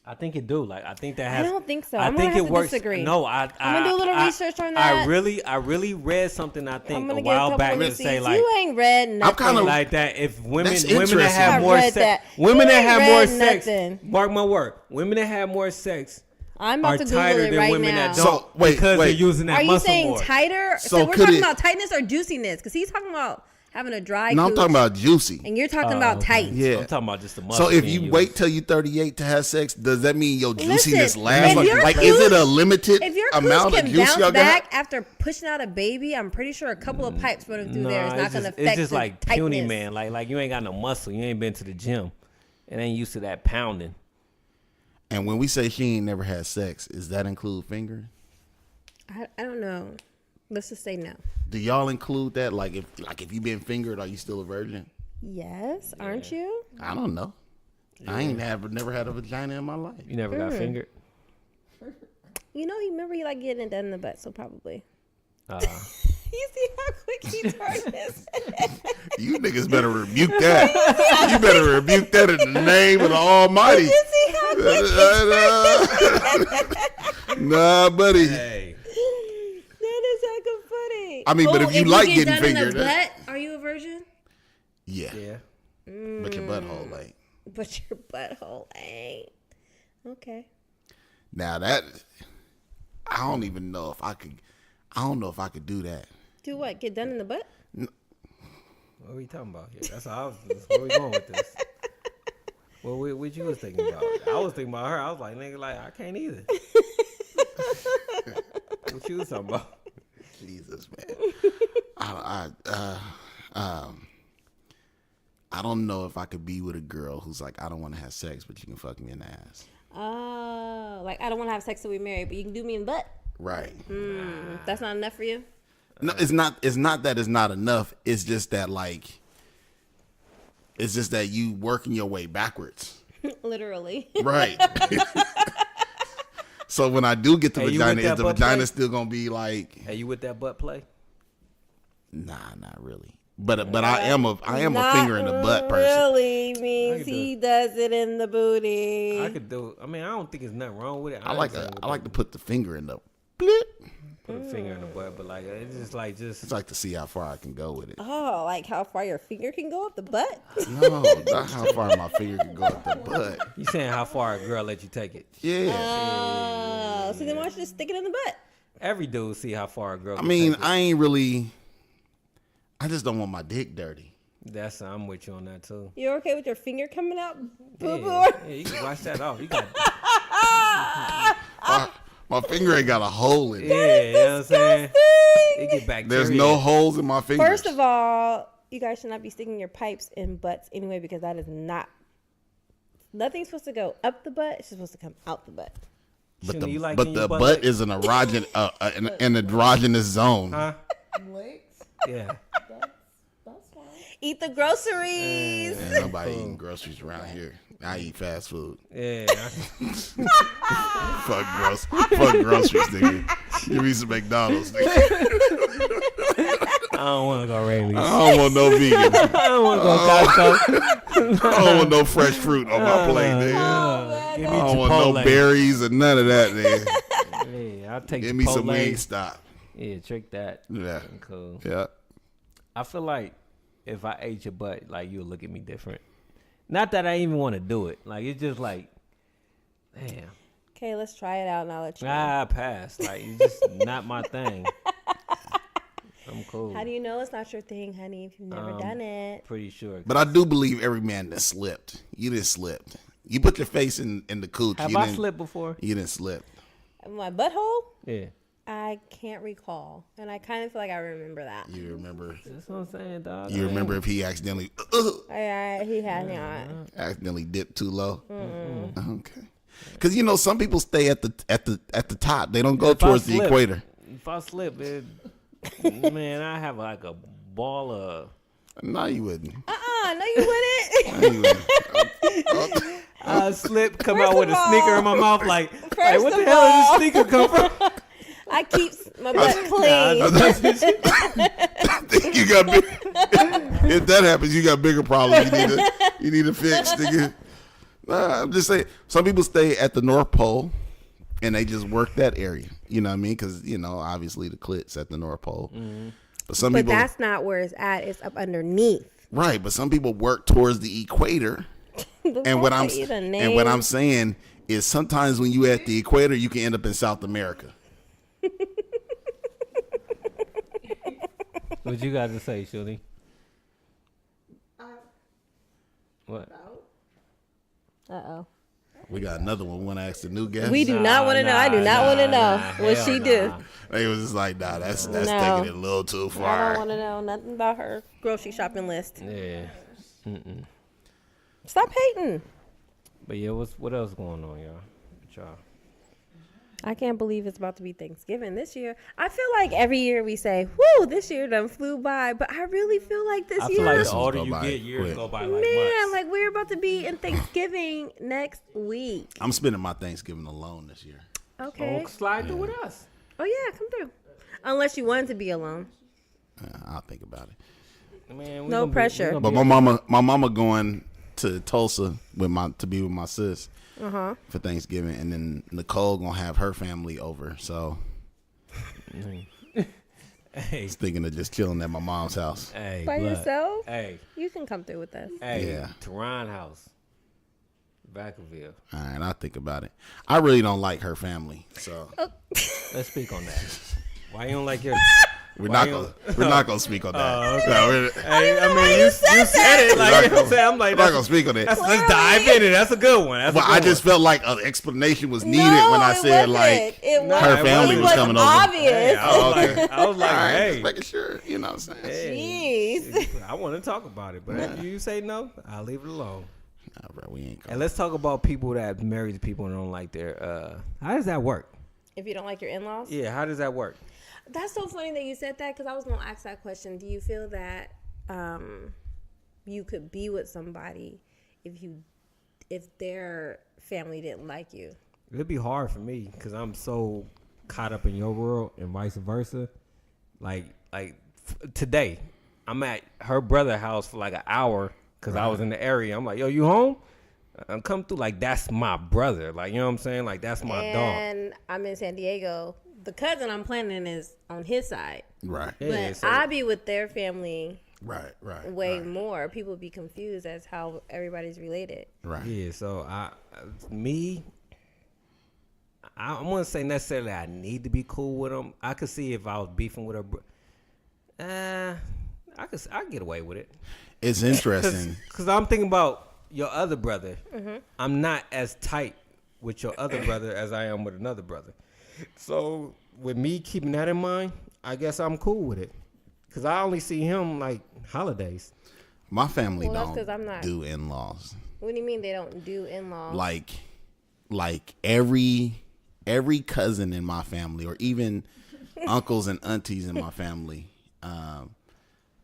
I think it do. Like I think that has. I don't think so. I I'm think gonna it have to works. disagree. No, I'm gonna do a little research on I that. really read something. I I'm think a gonna get a while couple back of to receipts. say like You ain't read nothing. kinda- like that. If women That's that have interesting. more I read sex, that. women You that ain't have more read sex, nothing. mark my word. Women that have more sex I'm are about to Google tighter it than right women now. that So, don't wait, because wait. they're using that Are you muscle saying more. tighter? So So we're could talking it- about tightness or juiciness? Because he's talking about having a dry. No, I'm cooch, talking about juicy. and you're talking about okay. tight. Yeah. I'm talking about just the muscle. So if being you used. wait till you 38 to have sex, does that mean your juiciness Listen, lasts? if your Like, is it a cooch- limited If your amount cooch of can juice bounce y'all back got? after pushing out a baby, I'm pretty sure a couple of pipes running through Nah, there is not it's going to just- affect It's just the like tightness. puny man. Like you ain't got no muscle. You ain't been to the gym. It ain't used to that pounding. And when we say she ain't never had sex, does that include fingering? I don't know. Let's just say no. Do y'all include that? Like if you been fingered, are you still a virgin? Yes, aren't you? I don't know. Yeah. I ain't never had a vagina in my life. You never got fingered? You know, he like getting it done in the butt, so probably. You see how quick he turned this? You niggas better rebuke that. You better rebuke that in the name of the Almighty. You see how quick Nah, buddy. Hey. That is hecka funny. I mean, but if you like getting fingered, butt, are you a virgin? Yeah. But your butthole ain't. But your butthole ain't. Okay. Now that I don't even know if I could. I don't know if I could do that. Do what? Get done in the butt? What are we talking about here? That's how where we going with this? Well, what you was thinking about? I was thinking about her. I was like, nigga, like I can't either. What you was talking about? Jesus, man. I don't know if I could be with a girl who's like, I don't want to have sex, but you can fuck me in the ass. Oh, like I don't want to have sex till we marry, but you can do me in the butt. Right. That's not enough for you? No, it's not. It's not that it's not enough. It's just that you working your way backwards. Literally. Right. So when I do get the vagina, is the vagina still gonna be like? Hey, you with that butt play? Nah, not really. But I am a finger in the butt person. Really means he does it in the booty. I could do. I mean, I don't think there's nothing wrong with it. I like to put the finger in the. Blip. Put a finger in the butt, but like it's just like It's like to see how far I can go with it. Oh, like how far your finger can go up the butt? No, not how far my finger can go up the butt. You saying how far a girl let you take it? Yeah. Oh, so then why don't you just stick it in the butt? Every dude see how far a girl. I mean, take it. I ain't really. I just don't want my dick dirty. I'm with you on that too. You okay with your finger coming out? Boo boo. Yeah, you can wash that off. You got. My finger ain't got a hole in it. Yeah, you know what I'm saying? It get bacteria. There's no holes in my fingers. First of all, you guys should not be sticking your pipes in butts anyway, because that is not. Nothing's supposed to go up the butt. It's supposed to come out the butt. But the butt is an an androgynous zone. Huh? Legs? Yeah. That's fine. Eat the groceries. Man, nobody eating groceries around here. I eat fast food. Yeah. Fuck groceries, nigga. Give me some McDonald's, nigga. I don't want to go Rayleigh's. I don't want no vegan. I don't want to go Costco. I don't want no fresh fruit on my plate, nigga. Give me I don't want Chipotle. no berries or none of that, nigga. Yeah, I'll take Give me some Chipotle. Wingstop. Yeah, trick that. Yeah. Cool. Yeah. I feel like if I ate your butt, like you'll look at me different. Not that I even want to do it. Like it's just like, damn. Okay, let's try it out and I'll let you know. I pass. Like it's just not my thing. I'm cool. How do you know it's not your thing, honey, if you've never done it? Pretty sure. But I do believe every man that slipped. You didn't slip. You put your face in the cooch. Have I slipped before? You didn't slip. My butthole? Yeah. I can't recall. And I kind of feel like I remember that. You remember? That's what I'm saying, dog. You remember if he accidentally He had not. accidentally dipped too low? Okay. Because some people stay at the top. They don't go towards the equator. If I slip, man, I have like a ball of. No, you wouldn't. No, you wouldn't. No, you wouldn't. I slip, come out with a sneaker in my mouth, like what the of hell all- did this sneaker come from? I keep my butt clean. I think you got big, if that happens, you got bigger problems. You need to fix, nigga. Nah, I'm just saying. Some people stay at the North Pole, and they just work that area. You know what I mean? Because obviously the clit's at the North Pole. Mm-hmm. But But that's not where it's at. It's up underneath. Right, but some people work towards the equator. And what I'm saying is sometimes when you at the equator, you can end up in South America. What you got to say, Shuli? What? Uh-oh. We got another one. We want to ask the new guest. We do not want to know. I do not want to know what she do. They was just like, nah, that's No. taking it a little too I far. don't want to know nothing about her grocery shopping list. Yeah. Stop hating. But yeah, what else going on, y'all? y'all? I can't believe it's about to be Thanksgiving this year. I feel like every year we say, "Whoo, this year done flew by," but I really feel like this I year. feel like the Christmas older go you by get, years quick. go by like Man, months. like we're about to be in Thanksgiving next week. I'm spending my Thanksgiving alone this year. Okay. Oh, slide through with us. Oh yeah, come through. Unless you want to be alone. I'll think about it. Man, we No gonna pressure. But my mama going to Tulsa to be with my sis for Thanksgiving, and then Nicole gonna have her family over. So Hey, he's thinking of just chilling at my mom's house. hey, By blood. yourself? Hey, You can come through with us. hey, Yeah. Tehran House, Vacaville. All right, I'll think about it. I really don't like her family, so Let's speak on that. Why you don't like your? we're Why not gonna speak on that. Oh, okay. No, we're Hey, I mean, you said it. Like, you know what I'm saying? I'm like, not gonna speak on that. let's dive in it. That's a good one. That's a Well, good I just one. felt like an explanation was needed No, when I it said wasn't. like It Nah, her wasn't. family It was coming over. obvious. Hey, I was okay. like, All right, hey. just making sure, you know what I'm saying. Jeez. I want to talk about it, but if you say no, I'll leave it alone. Nah, bro, we ain't. And let's talk about people that marry to people and don't like their. How does that work? If you don't like your in-laws? Yeah, how does that work? That's so funny that you said that because I was going to ask that question. Do you feel that you could be with somebody if their family didn't like you? It'd be hard for me because I'm so caught up in your world and vice versa. Like today, I'm at her brother's house for like an hour because I was in the area. I'm like, yo, you home? I'm come through. Like, that's my brother. Like, you know what I'm saying? Like, that's my dog. And I'm in San Diego. The cousin I'm planning is on his side. Right, Yeah, But so- I be with their family right. way right, more. People be confused as how everybody's related. Right. Yeah, so I wouldn't say necessarily I need to be cool with him. I could see if I was beefing with her. I could get away with it. It's interesting. Because I'm thinking about your other brother. I'm not as tight with your other brother as I am with another brother. So with me keeping that in mind, I guess I'm cool with it. Because I only see him like holidays. My family Well, that's 'cause don't I'm not- do in-laws. What do you mean they don't do in-laws? Like every cousin in my family, or even uncles and aunties in my family,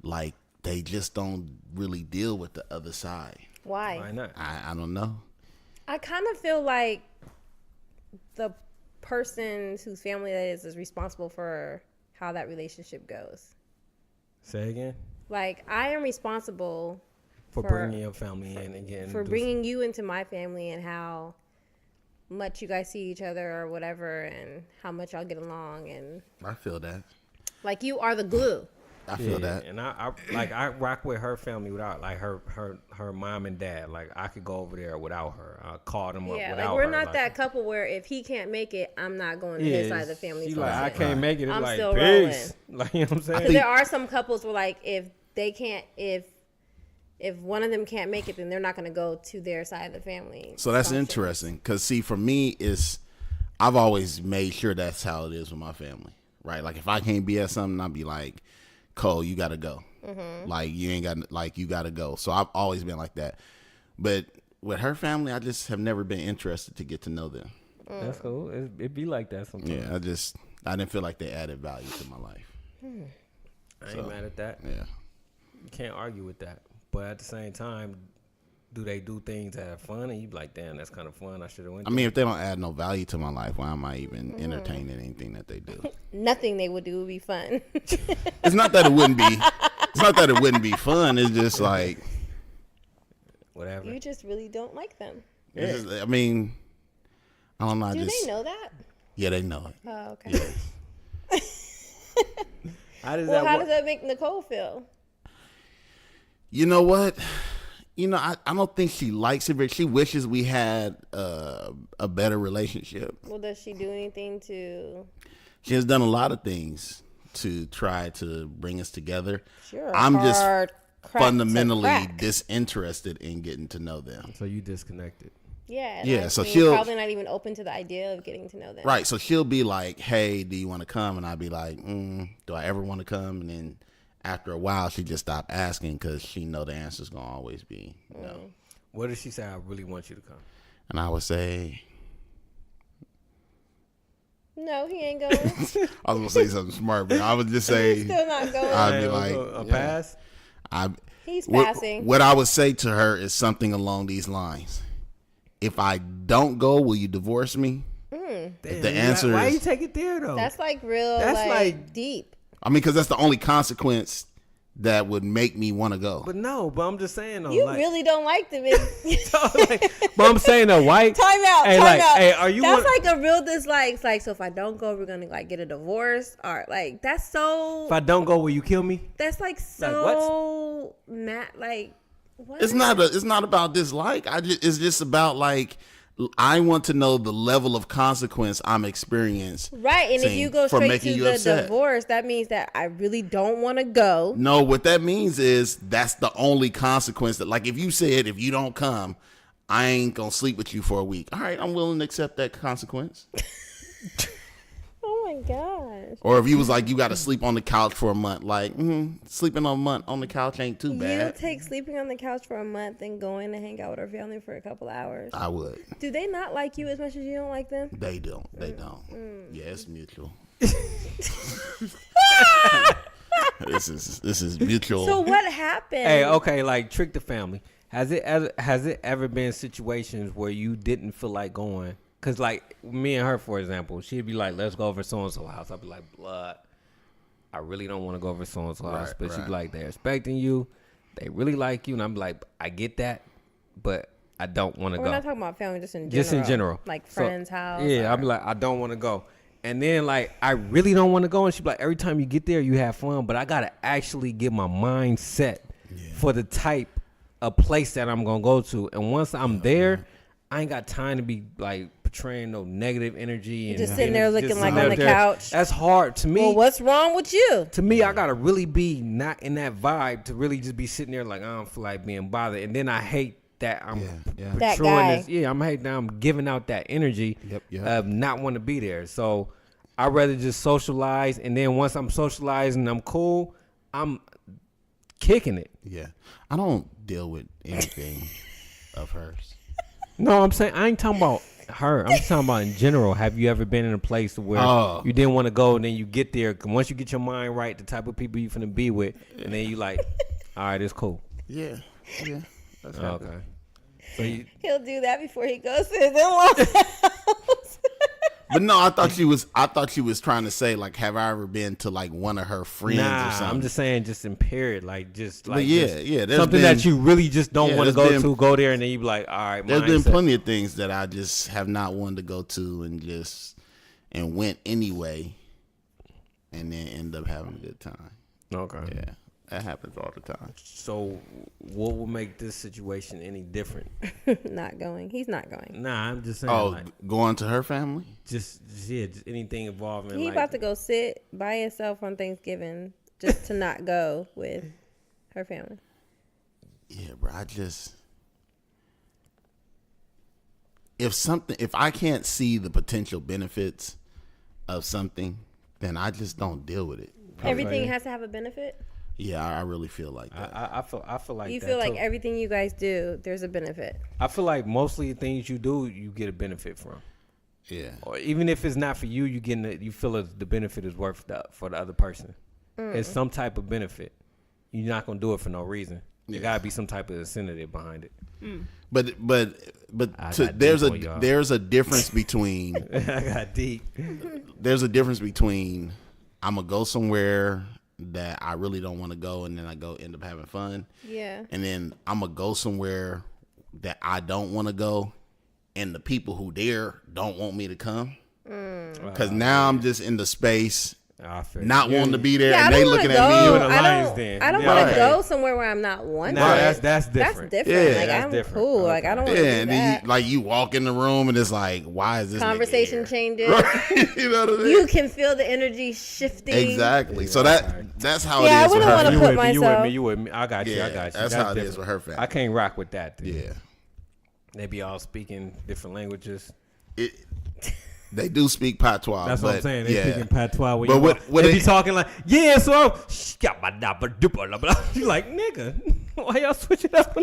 like they just don't really deal with the other side. Why? Why not? I don't know. I kind of feel like the person whose family that is responsible for how that relationship goes. Say again? Like, I am responsible For bringing your family in again. for bringing you into my family and how much you guys see each other or whatever and how much y'all get along. And I feel that. like, you are the glue. I feel that. And I rock with her family without like her mom and dad. Like I could go over there without her. I call them up Yeah, without like, we're her. not like, that couple where if he can't make it, I'm not going to his side of the family. She for like, a I second. can't make it. It's I'm like, still peace. Like, you know what I'm saying? Because there are some couples where, like, if they can't, if one of them can't make it, then they're not going to go to their side of the family. So that's function. interesting. Because, see, for me, I've always made sure that's how it is with my family, right? Like, if I can't be at something, I'll be like, Cole, you got to go. Like, you ain't got, like, you got to go. So I've always been like that. But with her family, I just have never been interested to get to know them. That's cool. It be like that sometimes. Yeah, I didn't feel like they added value to my life. I ain't mad at that. Yeah. You can't argue with that. But at the same time, do they do things that are fun? And you be like, damn, that's kind of fun. I should have went. I mean, if they don't add no value to my life, why am I even entertaining anything that they do? Nothing they would do would be fun. It's not that it wouldn't be. It's not that it wouldn't be fun. It's just like, Whatever. You just really don't like them. it's just, I mean, I don't know. Do they know that? Yeah, they know it. Oh, okay. How does Well, that how work? does that make Nicole feel? You know what? I don't think she likes it, but she wishes we had a better relationship. Well, does she do anything to? She has done a lot of things to try to bring us together. Sure. I'm just hard crack to fundamentally crack. disinterested in getting to know them. So you disconnected. Yeah. and Yeah, I so mean, she'll- probably not even open to the idea of getting to know them. Right. So she'll be like, hey, do you want to come? And I'll be like, do I ever want to come? And then after a while, she just stopped asking because she know the answer's going to always be no. What did she say? I really want you to come. And I would say, No, he ain't going. I was gonna say something smart, but I would just say He's still not going. I'd be like a pass. He's passing. What I would say to her is something along these lines. If I don't go, will you divorce me? Damn, the answer why is, you take it there though? That's like real. That's like deep. I mean, because that's the only consequence that would make me want to go. But I'm just saying though. You really don't like them. But I'm saying though, white. Time out. Hey, time out. Hey, are you? That's like a real dislike. It's like, so if I don't go, we're gonna like get a divorce, or like that's so. If I don't go, will you kill me? That's like so mad. Like what? It's not about dislike. It's just about like. I want to know the level of consequence I'm experiencing. Right, and if you go straight to the upset. divorce, that means that I really don't want to go. No, what that means is that's the only consequence that, like, if you said, if you don't come, I ain't going to sleep with you for a week. All right, I'm willing to accept that consequence. Oh my gosh. Or if you was like, you got to sleep on the couch for a month, like, sleeping on a month on the couch ain't too bad. You take sleeping on the couch for a month and going to hang out with her family for a couple hours. I would. Do they not like you as much as you don't like them? They don't. Yeah, it's mutual. This is mutual. So what happened? Hey, okay, like trick the family. Has it ever been situations where you didn't feel like going? Cause like me and her, for example, she'd be like, "Let's go over so and so house." I'd be like, "Blood, I really don't want to go over so and so house," but she'd be like, "They're expecting you, they really like you," and I'm like, "I get that, but I don't want to go." We're not talking about family, just in general. Just in general, like friends' house. Yeah, I'd be like, "I don't want to go," and then like I really don't want to go, and she'd be like, "Every time you get there, you have fun, but I gotta actually get my mind set for the type of place that I'm gonna go to, and once I'm there, I ain't got time to be like." Portraying no negative energy and just sitting there looking like on the couch. That's hard to me. Well, what's wrong with you? To me, I gotta really be not in that vibe to really just be sitting there like I don't feel like being bothered, and then I hate that I'm portraying that guy. this. Yeah, I'm hating that I'm giving out that energy of not want to be there. So I'd rather just socialize, and then once I'm socializing, I'm cool. I'm kicking it. Yeah, I don't deal with anything of hers. No, I'm saying I ain't talking about her. I'm just talking about in general. Have you ever been in a place where you didn't want to go, and then you get there? Once you get your mind right, the type of people you finna be with, and then you like, all right, it's cool. Yeah. That's okay. So he'll do that before he goes to his in-laws' house. But no, I thought she was trying to say like, have I ever been to like one of her friends or something? I'm just saying, just in period, like just like something that you really just don't want to go there, and then you be like, all right. There's been plenty of things that I just have not wanted to go to, and went anyway, and then end up having a good time. Okay. Yeah, that happens all the time. So, what will make this situation any different? Not going. He's not going. Nah, I'm just saying. Oh, going to her family? Just anything involving. He about to go sit by himself on Thanksgiving just to not go with her family. Yeah, bro. If I can't see the potential benefits of something, then I just don't deal with it. Everything has to have a benefit? Yeah, I really feel like that. I feel like you that feel like too. everything you guys do, there's a benefit. I feel like mostly the things you do, you get a benefit from. Yeah. Or even if it's not for you, you feel the benefit is worth for the other person. It's some type of benefit. You're not gonna do it for no reason. There gotta be some type of incentive behind it. But there's a difference between. I got deep. There's a difference between I'm gonna go somewhere that I really don't want to go, and then I end up having fun. Yeah. And then I'm gonna go somewhere that I don't want to go, and the people who there don't want me to come. Because now I'm just in the space, not wanting to be there, and they looking at me. You in the lion's den. I don't want to go somewhere where I'm not wanted. No, that's different. That's different. Yeah, like that's I'm different. cool. Okay. Like I don't want to do And that. then you walk in the room, and it's like, why is this Conversation nigga changes. here? You know what I mean? You can feel the energy shifting. Exactly. So that's how Yeah, I it is with wouldn't her wanna family. put myself- You with me. I got you. That's how it is with her family. I can't rock with that. Dude. Yeah. They be all speaking different languages. They do speak patois. That's what I'm saying. They speaking patois. When But they be talking like, yeah, so you like, nigga, why y'all switch it up?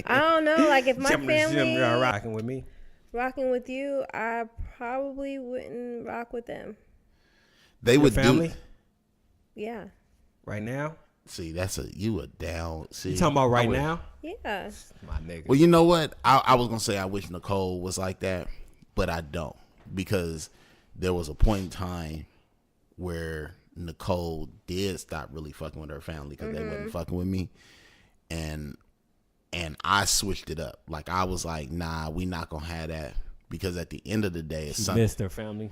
I don't know. Like if my family y'all rocking with me, rocking with you, I probably wouldn't rock with them. They would family? do. Yeah. Right now? See, you a down. See, You talking about right now? Yeah. My nigga. Well, you know what? I was gonna say I wish Nicole was like that, but I don't, because there was a point in time where Nicole did stop really fucking with her family because they wasn't fucking with me, and I switched it up. Like I was like, nah, we not gonna have that, because at the end of the day, She missed her family.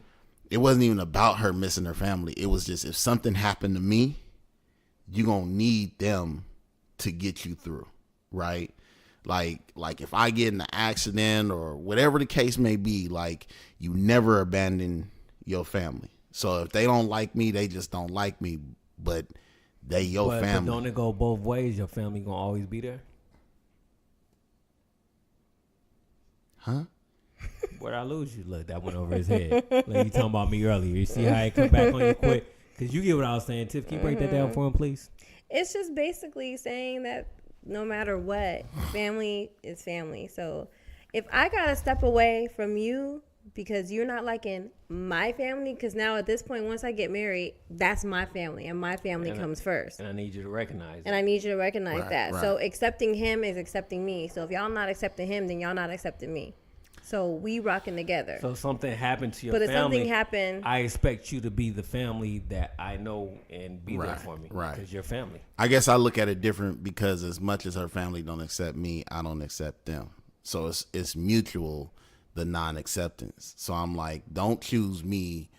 It wasn't even about her missing her family. It was just, if something happened to me, you gonna need them to get you through, right? Like if I get in an accident or whatever the case may be, like, you never abandon your family. So if they don't like me, they just don't like me, but they your family. But don't it go both ways? Your family gonna always be there? Huh? Where'd I lose you? Look, that went over his head. Like you talking about me earlier. You see how it come back on you quick? Because you get what I was saying. Tiff, can you break that down for him, please? It's just basically saying that no matter what, family is family. So if I got to step away from you because you're not liking my family, because now at this point, once I get married, that's my family, and my family comes first. And I need you to recognize And I need you to recognize that. Right. So accepting him is accepting me. So if y'all not accepting him, then y'all not accepting me. So we rocking together. So something happened to your But if family. something happened, I expect you to be the family that I know and be there for me. Right. Because you're family. I guess I look at it different, because as much as her family don't accept me, I don't accept them. So it's mutual, the non-acceptance. So I'm like, don't choose me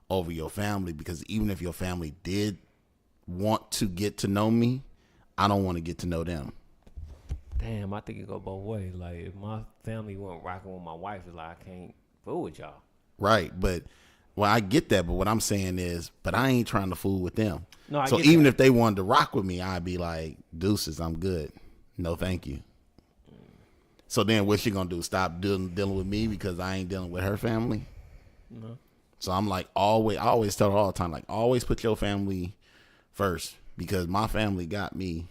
over your family, because even if your family did want to get to know me, I don't want to get to know them. Damn, I think it go both ways. Like, if my family weren't rocking with my wife, it's like, I can't fool with y'all. Right, but I get that, but what I'm saying is, but I ain't trying to fool with them. No, I so get even that. if they wanted to rock with me, I'd be like, deuces, I'm good. No, thank you. So then what's she gonna do? Stop dealing with me because I ain't dealing with her family? No. So I'm like, I always tell her all the time, like, always put your family first, because my family got me,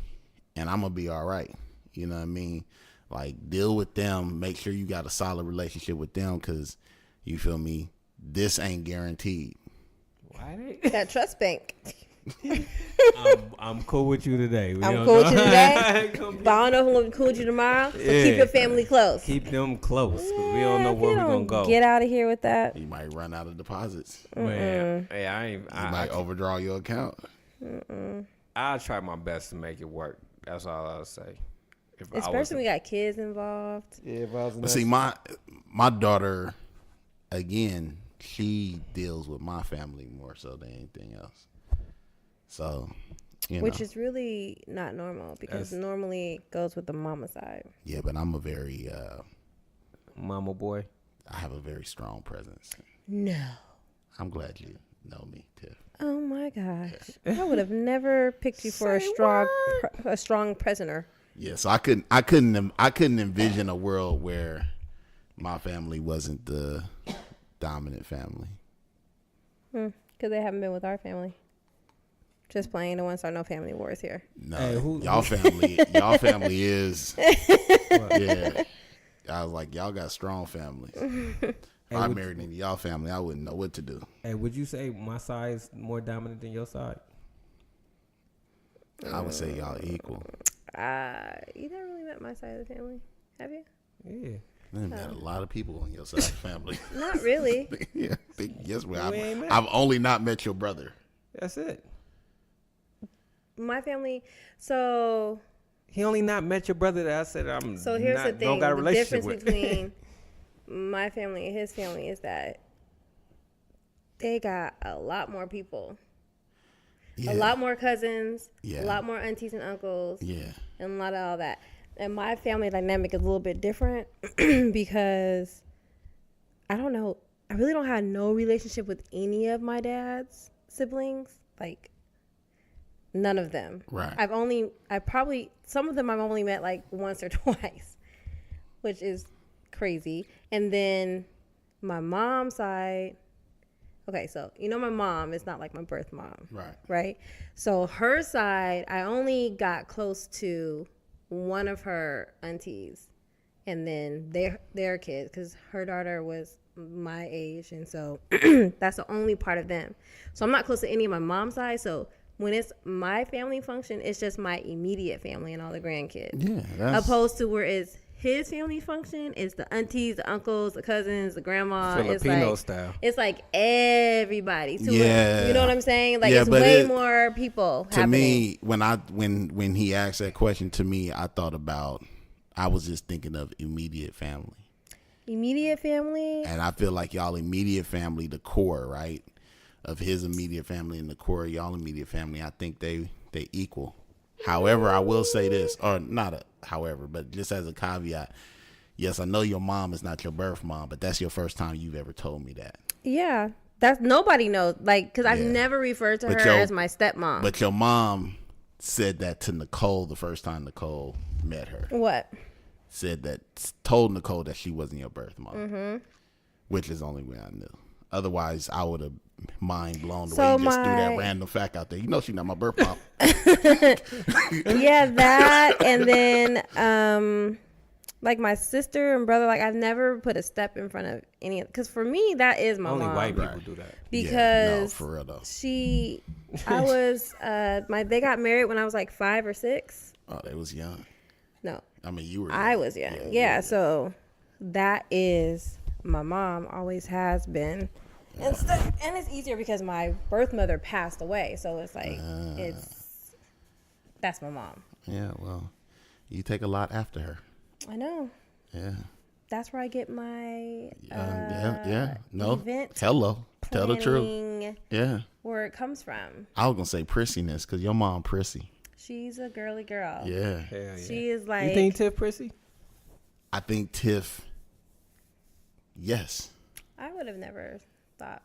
and I'm gonna be all right. You know what I mean? Like, deal with them. Make sure you got a solid relationship with them, because, you feel me, this ain't guaranteed. Why that trust bank. I'm cool with you today. I'm cool with you today, but I don't know if I'm going to be cool with you tomorrow. So keep your family close. Keep them close, because we don't know where we're going to go. Get out of here with that. You might run out of deposits. Man, hey, You might overdraw your account. I'll try my best to make it work. That's all I'll say. Especially when we got kids involved. Yeah, if I was in But see, my daughter, again, she deals with my family more so than anything else. So, Which is really not normal, because normally it goes with the mama side. Yeah, but I'm a very mama boy. I have a very strong presence. No. I'm glad you know me, Tiff. Oh my gosh. I would have never picked you for a strong prisoner. Yeah, so I couldn't envision a world where my family wasn't the dominant family. Because they haven't been with our family. Just playing. No one start no family wars here. No, Hey, y'all family is. Yeah, I was like, y'all got strong families. If I married into y'all family, I wouldn't know what to do. Hey, would you say my side is more dominant than your side? I would say y'all equal. You never really met my side of the family, have you? Yeah. I met a lot of people on your side of the family. Not really. Yeah, yes, I've only not met your brother. That's it. My family, so He only not met your brother that I said I'm so here's not, the thing. don't got a The relationship difference with. between my family and his family is that they got a lot more people. Yeah. A lot more cousins, Yeah. a lot more aunties and uncles, Yeah. and a lot of all that. And my family dynamic is a little bit different because I don't know. I really don't have no relationship with any of my dad's siblings. Like, none of them. Right. Some of them I've only met like once or twice, which is crazy. And then my mom's side. Okay, so my mom is not like my birth mom. Right. Right? So her side, I only got close to one of her aunties. and then their kids, because her daughter was my age, and so that's the only part of them. So I'm not close to any of my mom's side. So when it's my family function, it's just my immediate family and all the grandkids. Yeah, opposed to where it's his family function, it's the aunties, the uncles, the cousins, the grandma. Filipino style. It's like everybody. Yeah, you know what I'm saying? Like it's way more people. To me, when he asked that question to me, I was just thinking of immediate family. Immediate family. And I feel like y'all immediate family, the core, right, of his immediate family and the core of y'all immediate family, I think they equal. However, I will say this, or not however, but just as a caveat, yes, I know your mom is not your birth mom, but that's your first time you've ever told me that. Yeah, that's nobody knows, like, because I've never referred to her as my stepmom. But your mom said that to Nicole the first time Nicole met her. What? Told Nicole that she wasn't your birth mom, which is the only way I knew. Otherwise, I would have mind blown the way you just threw that random fact out there. You know she's not my birth mom. Yeah, that, and then like my sister and brother, like I've never put a step in front of any, because for me that is my mom. Only white people do that. Because for real though. I was they got married when I was like 5 or 6. Oh, they was young. No. I mean, you were young. I was young. Yeah, so that is my mom, always has been. And it's easier because my birth mother passed away, so it's like that's my mom. Yeah, well, you take a lot after her. I know. Yeah. That's where I get my No. event Hello. Tell the truth. Yeah. Where it comes from. I was gonna say prissiness because your mom prissy. She's a girly girl. Yeah. Hell yeah. She is like. You think Tiff prissy? I think Tiff. Yes. I would have never thought.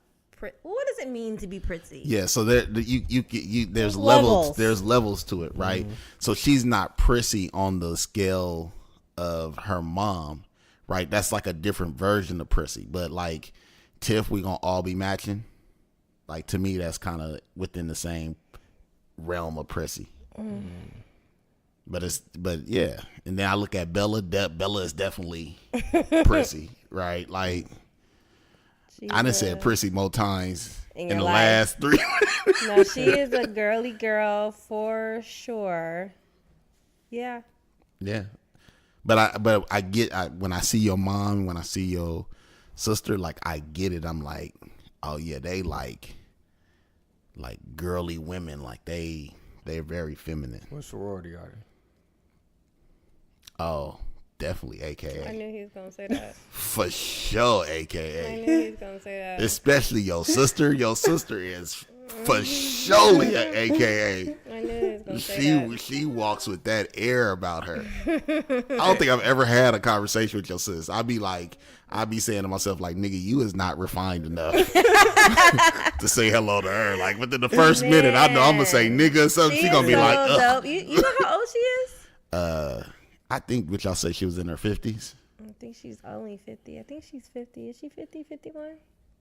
What does it mean to be pretty? Yeah, so there's levels. There's levels to it, right? Mm-hmm. So she's not prissy on the scale of her mom, right? That's like a different version of prissy. But like Tiff, we gonna all be matching. Like to me, that's kind of within the same realm of prissy. But yeah, and then I look at Bella. Bella is definitely prissy, right? Like. I done said prissy more times in the last 3. No, she is a girly girl for sure. Yeah. Yeah. But I get when I see your mom, when I see your sister, like I get it. I'm like, oh yeah, they like girly women. Like they're very feminine. What sorority are they? Oh. Definitely AKA. I knew he was going to say that. For sure, AKA. I knew he was going to say that. Especially your sister. Your sister is for surely an AKA. I knew he was going to say that. She walks with that air about her. I don't think I've ever had a conversation with your sis. I'd be saying to myself, like, nigga, you is not refined enough to say hello to her. Like, within the first minute, I know I'm going to say nigga or something. She going to be like, ugh. You know how old she is? I think, would y'all say she was in her 50s? I think she's only 50. I think she's 50. Is she 50, 51?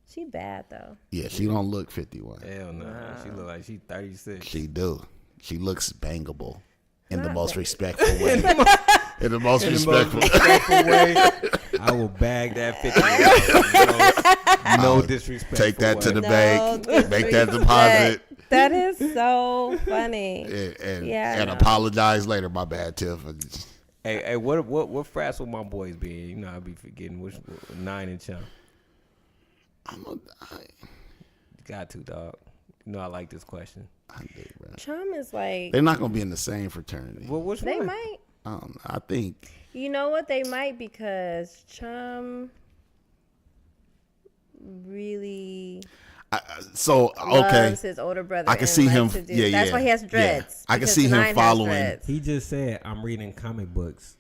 She bad, though. Yeah, she don't look 51. Hell no. Wow. She look like she 36. She do. She looks bangable in the most respectful way. In the most respectful way. I will bag that 50. No disrespect. Take that to the bank. Make that deposit. That is so funny. And apologize later. My bad, Tiff. Hey, what frats will my boys be in? You know, I'll be forgetting which 9 and Chum. Got to, dog. You know, I like this question. I do, bro. Chum is like. They're not gonna be in the same fraternity. Well, which they one? might. I don't know. I think. You know what? They might, because Chum really. Loves his older brother. I can see him. That's why he has dreads. I can see him following. He just said, "I'm reading comic books,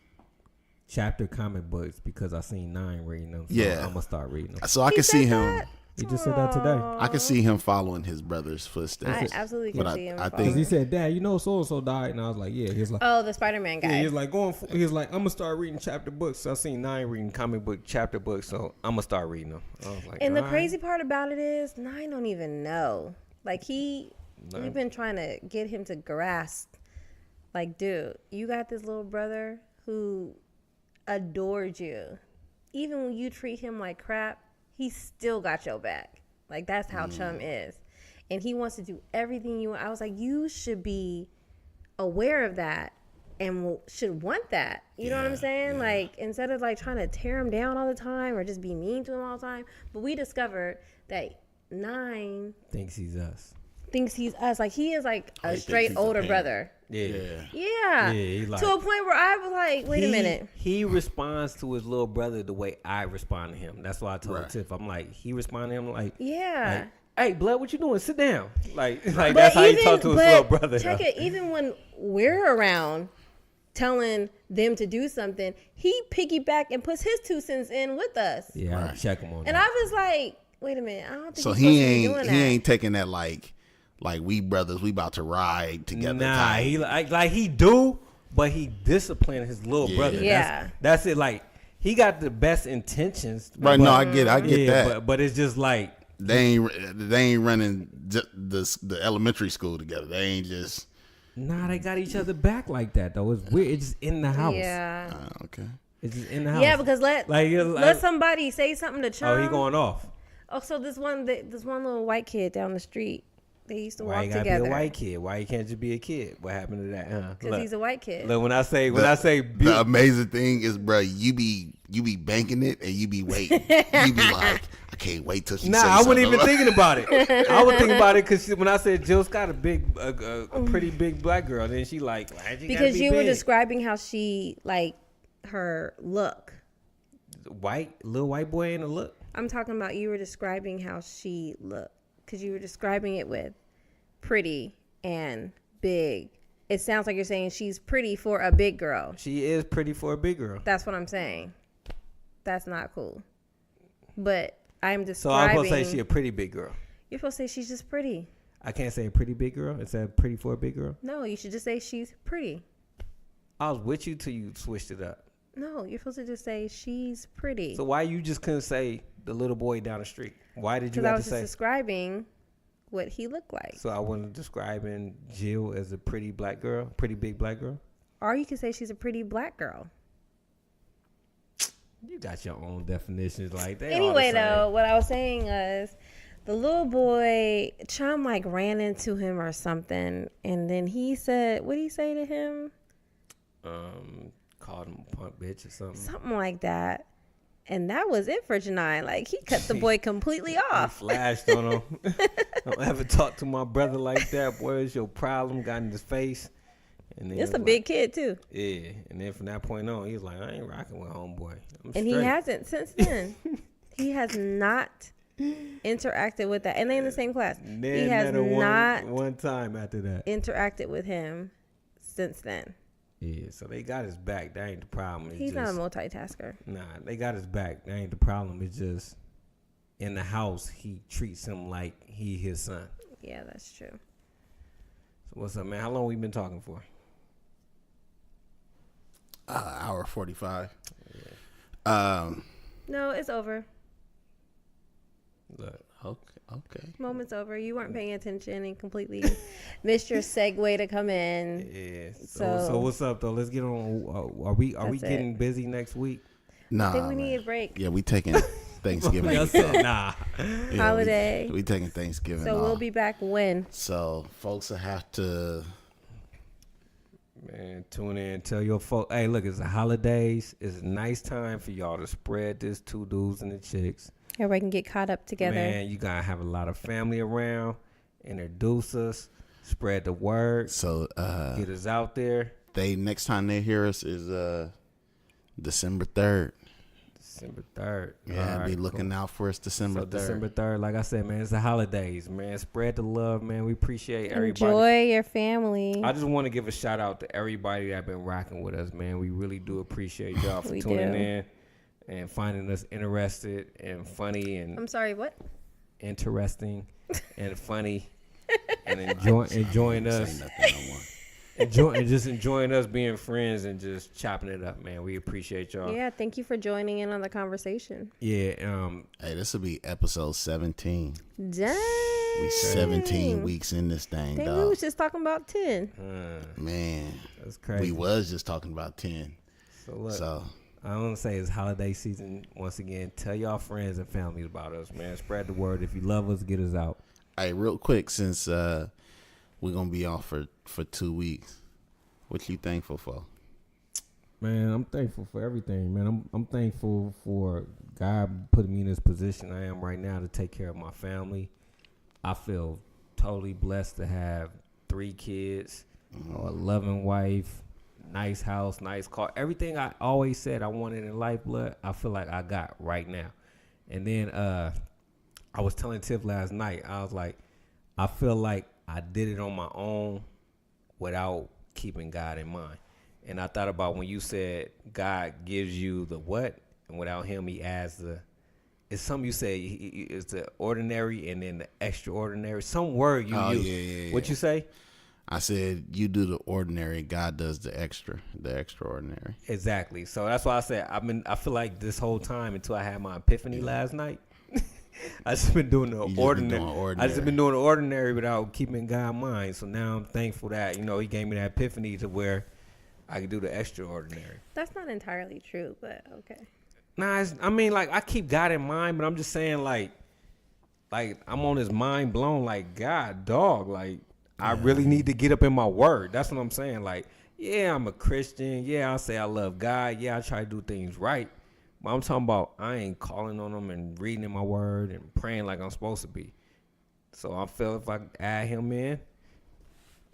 chapter comic books, because I seen 9 reading them. So I'm gonna start reading them." So I can see him. He just said that today. I can see him following his brother's footsteps. I absolutely can see him. I think he said, "Dad, you know so and so died," and I was like, "Yeah." He was like, "Oh, the Spider-Man guy." Yeah, he was like he was like, "I'm gonna start reading chapter books." So I seen 9 reading comic book chapter books, so I'm gonna start reading them. I was like, and the crazy part about it is 9 don't even know. Like we've been trying to get him to grasp. Like, dude, you got this little brother who adored you. Even when you treat him like crap, he still got your back. Like, that's how Chum is. And he wants to do everything you want. I was like, you should be aware of that and should want that. You know what I'm saying? Yeah. Like, instead of like trying to tear him down all the time or just be mean to him all the time. But we discovered that 9 thinks he's us. Like, he is like a straight older brother. Yeah. Like, to a point where I was like, wait a minute. He responds to his little brother the way I respond to him. That's why I told Tiff. I'm like, he respond to him like, like, hey, blood, what you doing? Sit down. Like that's how he talk to his little brother. Check it. Even when we're around telling them to do something, he piggyback and puts his 2 cents in with us. Yeah, I check him on and that. I was like, wait a minute. I don't think so he's supposed to be doing that. He ain't taking that like we brothers, we about to ride together. Nah, he like he do, but he disciplined his little brother. Yeah. That's it. Like, he got the best intentions. Right, no, I get that. But it's just like, They ain't running the elementary school together. They ain't just. Nah, they got each other back like that though. It's weird. It's just in the house. Yeah. Okay. It's just in the house. Yeah, because let somebody say something to Chum. Oh, he going off. Oh, so this one little white kid down the street. They used to walk together. Why you gotta be a white kid? Why you can't just be a kid? What happened to that? Because he's a white kid. Look, when I say the amazing thing is, bro, you be banking it and you be waiting. You be like, I can't wait till she says I wasn't even something. thinking about it. I was thinking about it because when I said Jill's got a pretty big black girl, then she like, why'd you because you big? were describing how she like her look. Little white boy in a look. I'm talking about you were describing how she looked. Because you were describing it with pretty and big. It sounds like you're saying she's pretty for a big girl. She is pretty for a big girl. That's what I'm saying. That's not cool. But I'm describing. So I'm supposed to say she's a pretty big girl. You're supposed to say she's just pretty. I can't say a pretty big girl. It's a pretty for a big girl. No, you should just say she's pretty. I was with you till you switched it up. No, you're supposed to just say she's pretty. So why you just couldn't say the little boy down the street? Why did you have to say? Because I was just describing what he looked like. So I wasn't describing Jill as a pretty black girl, pretty big black girl? Or you could say she's a pretty black girl. You got your own definitions like that. Anyway, though, what I was saying is the little boy, Chum like ran into him or something. And then he said, what did he say to him? Called him a punk bitch or something. Something like that. And that was it for Janine. Like, he cut the boy completely off. He flashed on him. Don't ever talk to my brother like that. Boy, it's your problem. Got in his face. And then it's a big kid, too. Yeah. And then from that point on, he was like, I ain't rocking with homeboy. And he hasn't since then. He has not interacted with that. And they in the same class. He has not one time after that interacted with him since then. Yeah, so they got his back. That ain't the problem. He's not a multitasker. Nah, they got his back. That ain't the problem. It's just in the house, he treats him like he his son. Yeah, that's true. So what's up, man? How long we been talking for? Hour 45. Yeah. No, it's over. Look. Okay. Moment's over. You weren't paying attention and completely missed your segue to come in. Yeah. So what's up though? Let's get on. Are we getting busy next week? Nah. I think we need a break. Yeah, we taking Thanksgiving. Nah. Yeah, holiday. We taking Thanksgiving. So we'll be back when? So folks will have to. Man, tune in. Tell your folks. Hey, look, it's the holidays. It's a nice time for y'all to spread this 2 dudes and the chicks. Everybody can get caught up together. Man, you gotta have a lot of family around. Introduce us. Spread the word. So get us out there. Next time they hear us is December 3rd. December 3rd. Yeah, right, be looking out for us December 3rd. December 3rd, like I said, man, it's the holidays, man. Spread the love, man. We appreciate everybody. Enjoy your family. I just want to give a shout out to everybody that been rocking with us, man. We really do appreciate y'all for tuning in and finding us interested and funny and I'm sorry, what? Interesting and funny and enjoying us. Enjoying us being friends and just chopping it up, man. We appreciate y'all. Yeah, thank you for joining in on the conversation. Yeah. Hey, this will be episode 17. Dang. We 17 weeks in this thing, dog. We was just talking about 10. Man, that's crazy. We was just talking about 10. So look, I want to say it's holiday season once again. Tell y'all friends and family about us, man. Spread the word. If you love us, get us out. Hey, real quick, since we're gonna be off for 2 weeks, what you thankful for? Man, I'm thankful for everything, man. I'm thankful for God putting me in this position I am right now to take care of my family. I feel totally blessed to have 3 kids, a loving wife, nice house, nice car. Everything I always said I wanted in life, blood, I feel like I got right now. And then I was telling Tiff last night, I was like, I feel like I did it on my own without keeping God in mind. And I thought about when you said God gives you the what, and without him he adds the, it's something you say, it's the ordinary and then the extraordinary. Some word you use. Yeah. What you say? I said you do the ordinary, God does the extraordinary. Exactly. So that's why I said I feel like this whole time until I had my epiphany last night, I just been doing the ordinary. I just been doing the ordinary without keeping God in mind. So now I'm thankful that, he gave me that epiphany to where I can do the extraordinary. That's not entirely true, but okay. Nah, I keep God in mind, but I'm just saying, like I'm on this mind blown, like, God, dog, like, I really need to get up in my word. That's what I'm saying. Like, yeah, I'm a Christian. Yeah, I say I love God. Yeah, I try to do things right. But I'm talking about I ain't calling on him and reading in my word and praying like I'm supposed to be. So I feel if I add him in,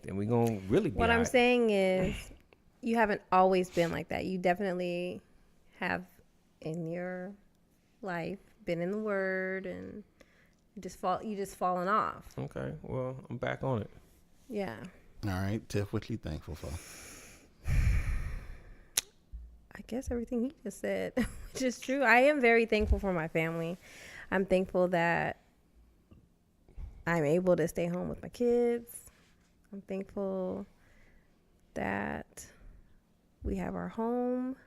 then we going to really be What I'm saying is you haven't always been like that. You definitely have in your life been in the word and you just fallen off. Okay, well, I'm back on it. Yeah. All right, Tiff, what you thankful for? I guess everything he just said, which is true. I am very thankful for my family. I'm thankful that I'm able to stay home with my kids. I'm thankful that we have our home.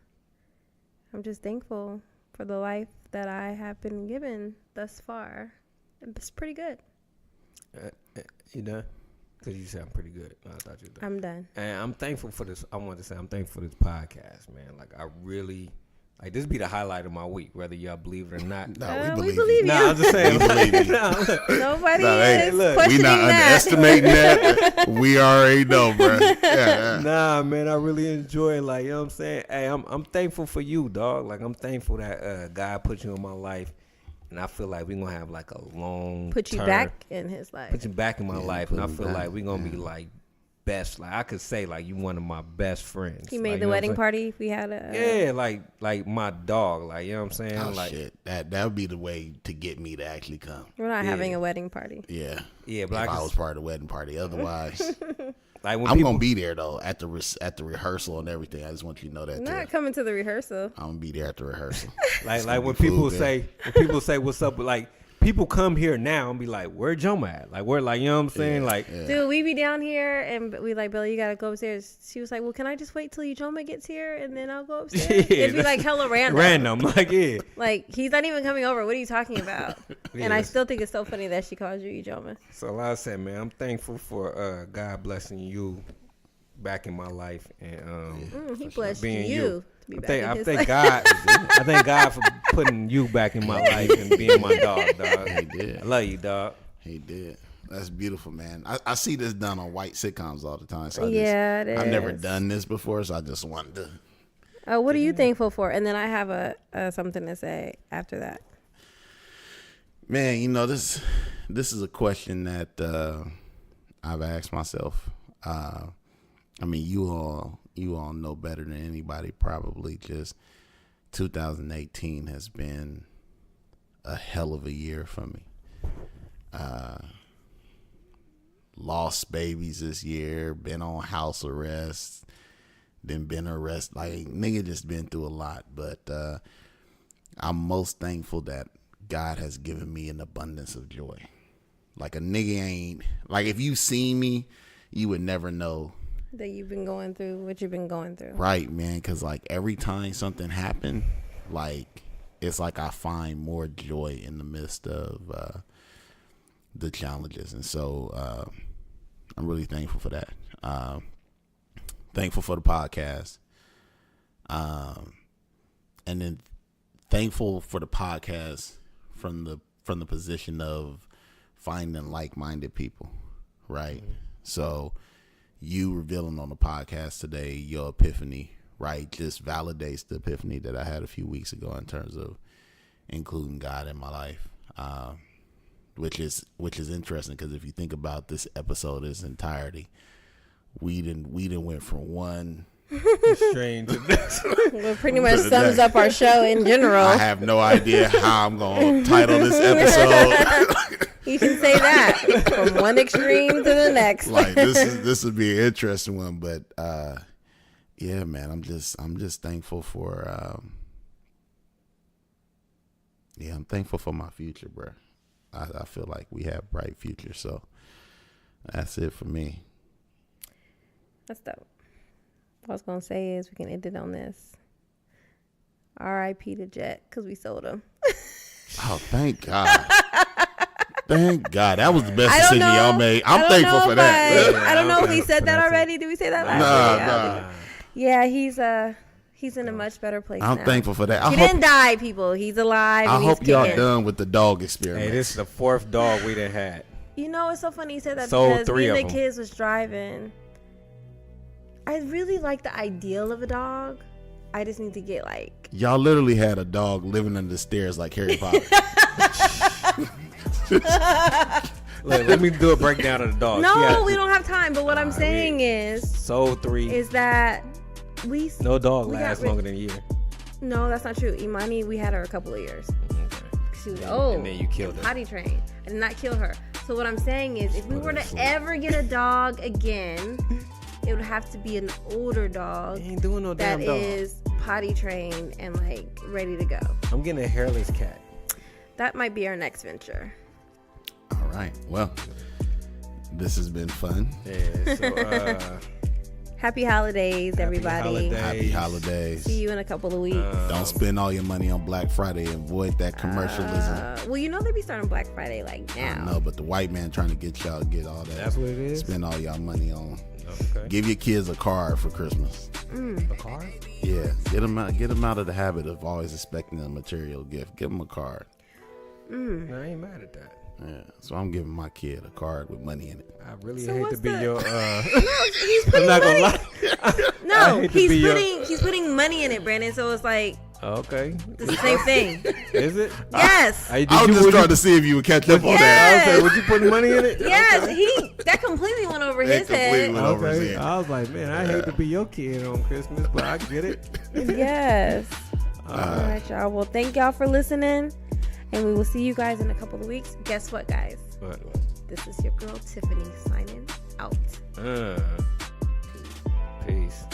I'm just thankful for the life that I have been given thus far. It's pretty good. You done? Because you sound pretty good. I thought you were done. I'm done. And I'm thankful for this. I wanted to say I'm thankful for this podcast, man. Like, I really, this be the highlight of my week, whether y'all believe it or not. No, we believe you. No, I'm just saying. We believe you. Nobody is look, questioning we not that. underestimating that. We already know, bro. Yeah. Nah, man, I really enjoy it. Like, you know what I'm saying? Hey, I'm thankful for you, dog. Like, I'm thankful that God put you in my life. And I feel like we're going to have like a long Put you back in his life. Put you back in my life. And I feel like we're going to be like best. Like, I could say like you one of my best friends. He made like, the wedding party if we had a... Yeah, like my dog. Like, you know what I'm saying? Oh, like, shit. That would be the way to get me to actually come. We're not having a wedding party. Yeah. Yeah, but if I was part of the wedding party. Otherwise... Like when I'm gonna be there though at the rehearsal and everything. I just want you to know that. Not coming to the rehearsal. I'm gonna be there at the rehearsal. like when people say what's up, like people come here now and be like, where Joma at? Like where, like, you know what I'm saying? Dude, we be down here and we like, Billy, you gotta go upstairs. She was like, well, can I just wait till Joma gets here and then I'll go upstairs? It'd be like hella random. Like, yeah. Like, he's not even coming over. What are you talking about? Yeah. And I still think it's so funny that she calls you Joma. So like I said, man, I'm thankful for God blessing you back in my life, and He blessed being you. To be back in I his thank life. God. I thank God for putting you back in my life and being my dog. He did. I love you, dog. He did. That's beautiful, man. I see this done on white sitcoms all the time. So it is. I've never done this before, so I just wanted to. Oh, what are you thankful for? And then I have a something to say after that. Man, this is a question that I've asked myself. I mean, you all know better than anybody probably. Just 2018 has been a hell of a year for me. Lost babies this year, been on house arrest, then been arrested. Like, nigga just been through a lot. But I'm most thankful that God has given me an abundance of joy. Like, a nigga ain't, like, if you see me, you would never know That you've been going through what you've been going through. Right, man, because like every time something happened, like it's like I find more joy in the midst of the challenges. And so I'm really thankful for that. Thankful for the podcast. then thankful for the podcast from the position of finding like-minded people, right? Mm-hmm. So you revealing on the podcast today your epiphany, right, just validates the epiphany that I had a few weeks ago in terms of including God in my life, which is interesting because if you think about this episode in its entirety, we didn't went from one strange to this. Well, pretty much sums up our show in general. I have no idea how I'm going to title this episode. You can say that from one extreme to the next. Like this would be an interesting one, but yeah, man, I'm just thankful for I'm thankful for my future, bro. I feel like we have bright future, so that's it for me. That's dope. What I was gonna say is we can end it on this. R.I.P. to Jet because we sold him. Oh, thank God. Thank God. That was the best decision y'all made. I'm thankful for that. I don't know if we said that already. Did we say that last week? Nah. Yeah, he's in a much better place now. I'm thankful for that. He didn't die, people. He's alive. I hope y'all done with the dog experiment. Hey, this is the 4th dog we done had. You know, it's so funny you said that Sold because 3 when of the them. kids was driving, I really like the ideal of a dog. I just need to get like... Y'all literally had a dog living under the stairs like Harry Potter. Let me do a breakdown of the dog. No, we don't have time. But what I'm saying is... Sold 3. Is that we... No dog lasts longer than a year. No, that's not true. Imani, we had her a couple of years. She was old. And then you killed her. Potty trained. I did not kill her. So what I'm saying is if we were to ever get a dog again... It would have to be an older dog ain't doing no that damn dog. is potty trained and like ready to go. I'm getting a hairless cat. That might be our next venture. All right. Well, this has been fun. Yeah. So, happy holidays, everybody. Happy holidays. See you in a couple of weeks. Don't spend all your money on Black Friday and avoid that commercialism. Well, you know they be starting Black Friday like now. I know, but the white man trying to get y'all to get all that. That's what it is? Spend all y'all money on. Okay. Give your kids a card for Christmas. A card? Yeah, get them out of the habit of always expecting a material gift. Give them a card. No, I ain't mad at that. Yeah, so I'm giving my kid a card with money in it. I really hate to be your. No, he's putting I'm not money. gonna lie. No, he's putting money in it, Brandon. So it's like okay, it's the same thing. Is it? Yes. I was just trying to see if you would catch up on that. Okay, would you put money in it? Yes, that completely went over his head. Over his head. I was like, man, I hate to be your kid on Christmas, but I get it. Yes. All right, y'all. Well, thank y'all for listening, and we will see you guys in a couple of weeks. Guess what, guys? What? This is your girl Tiffany signing out. Peace.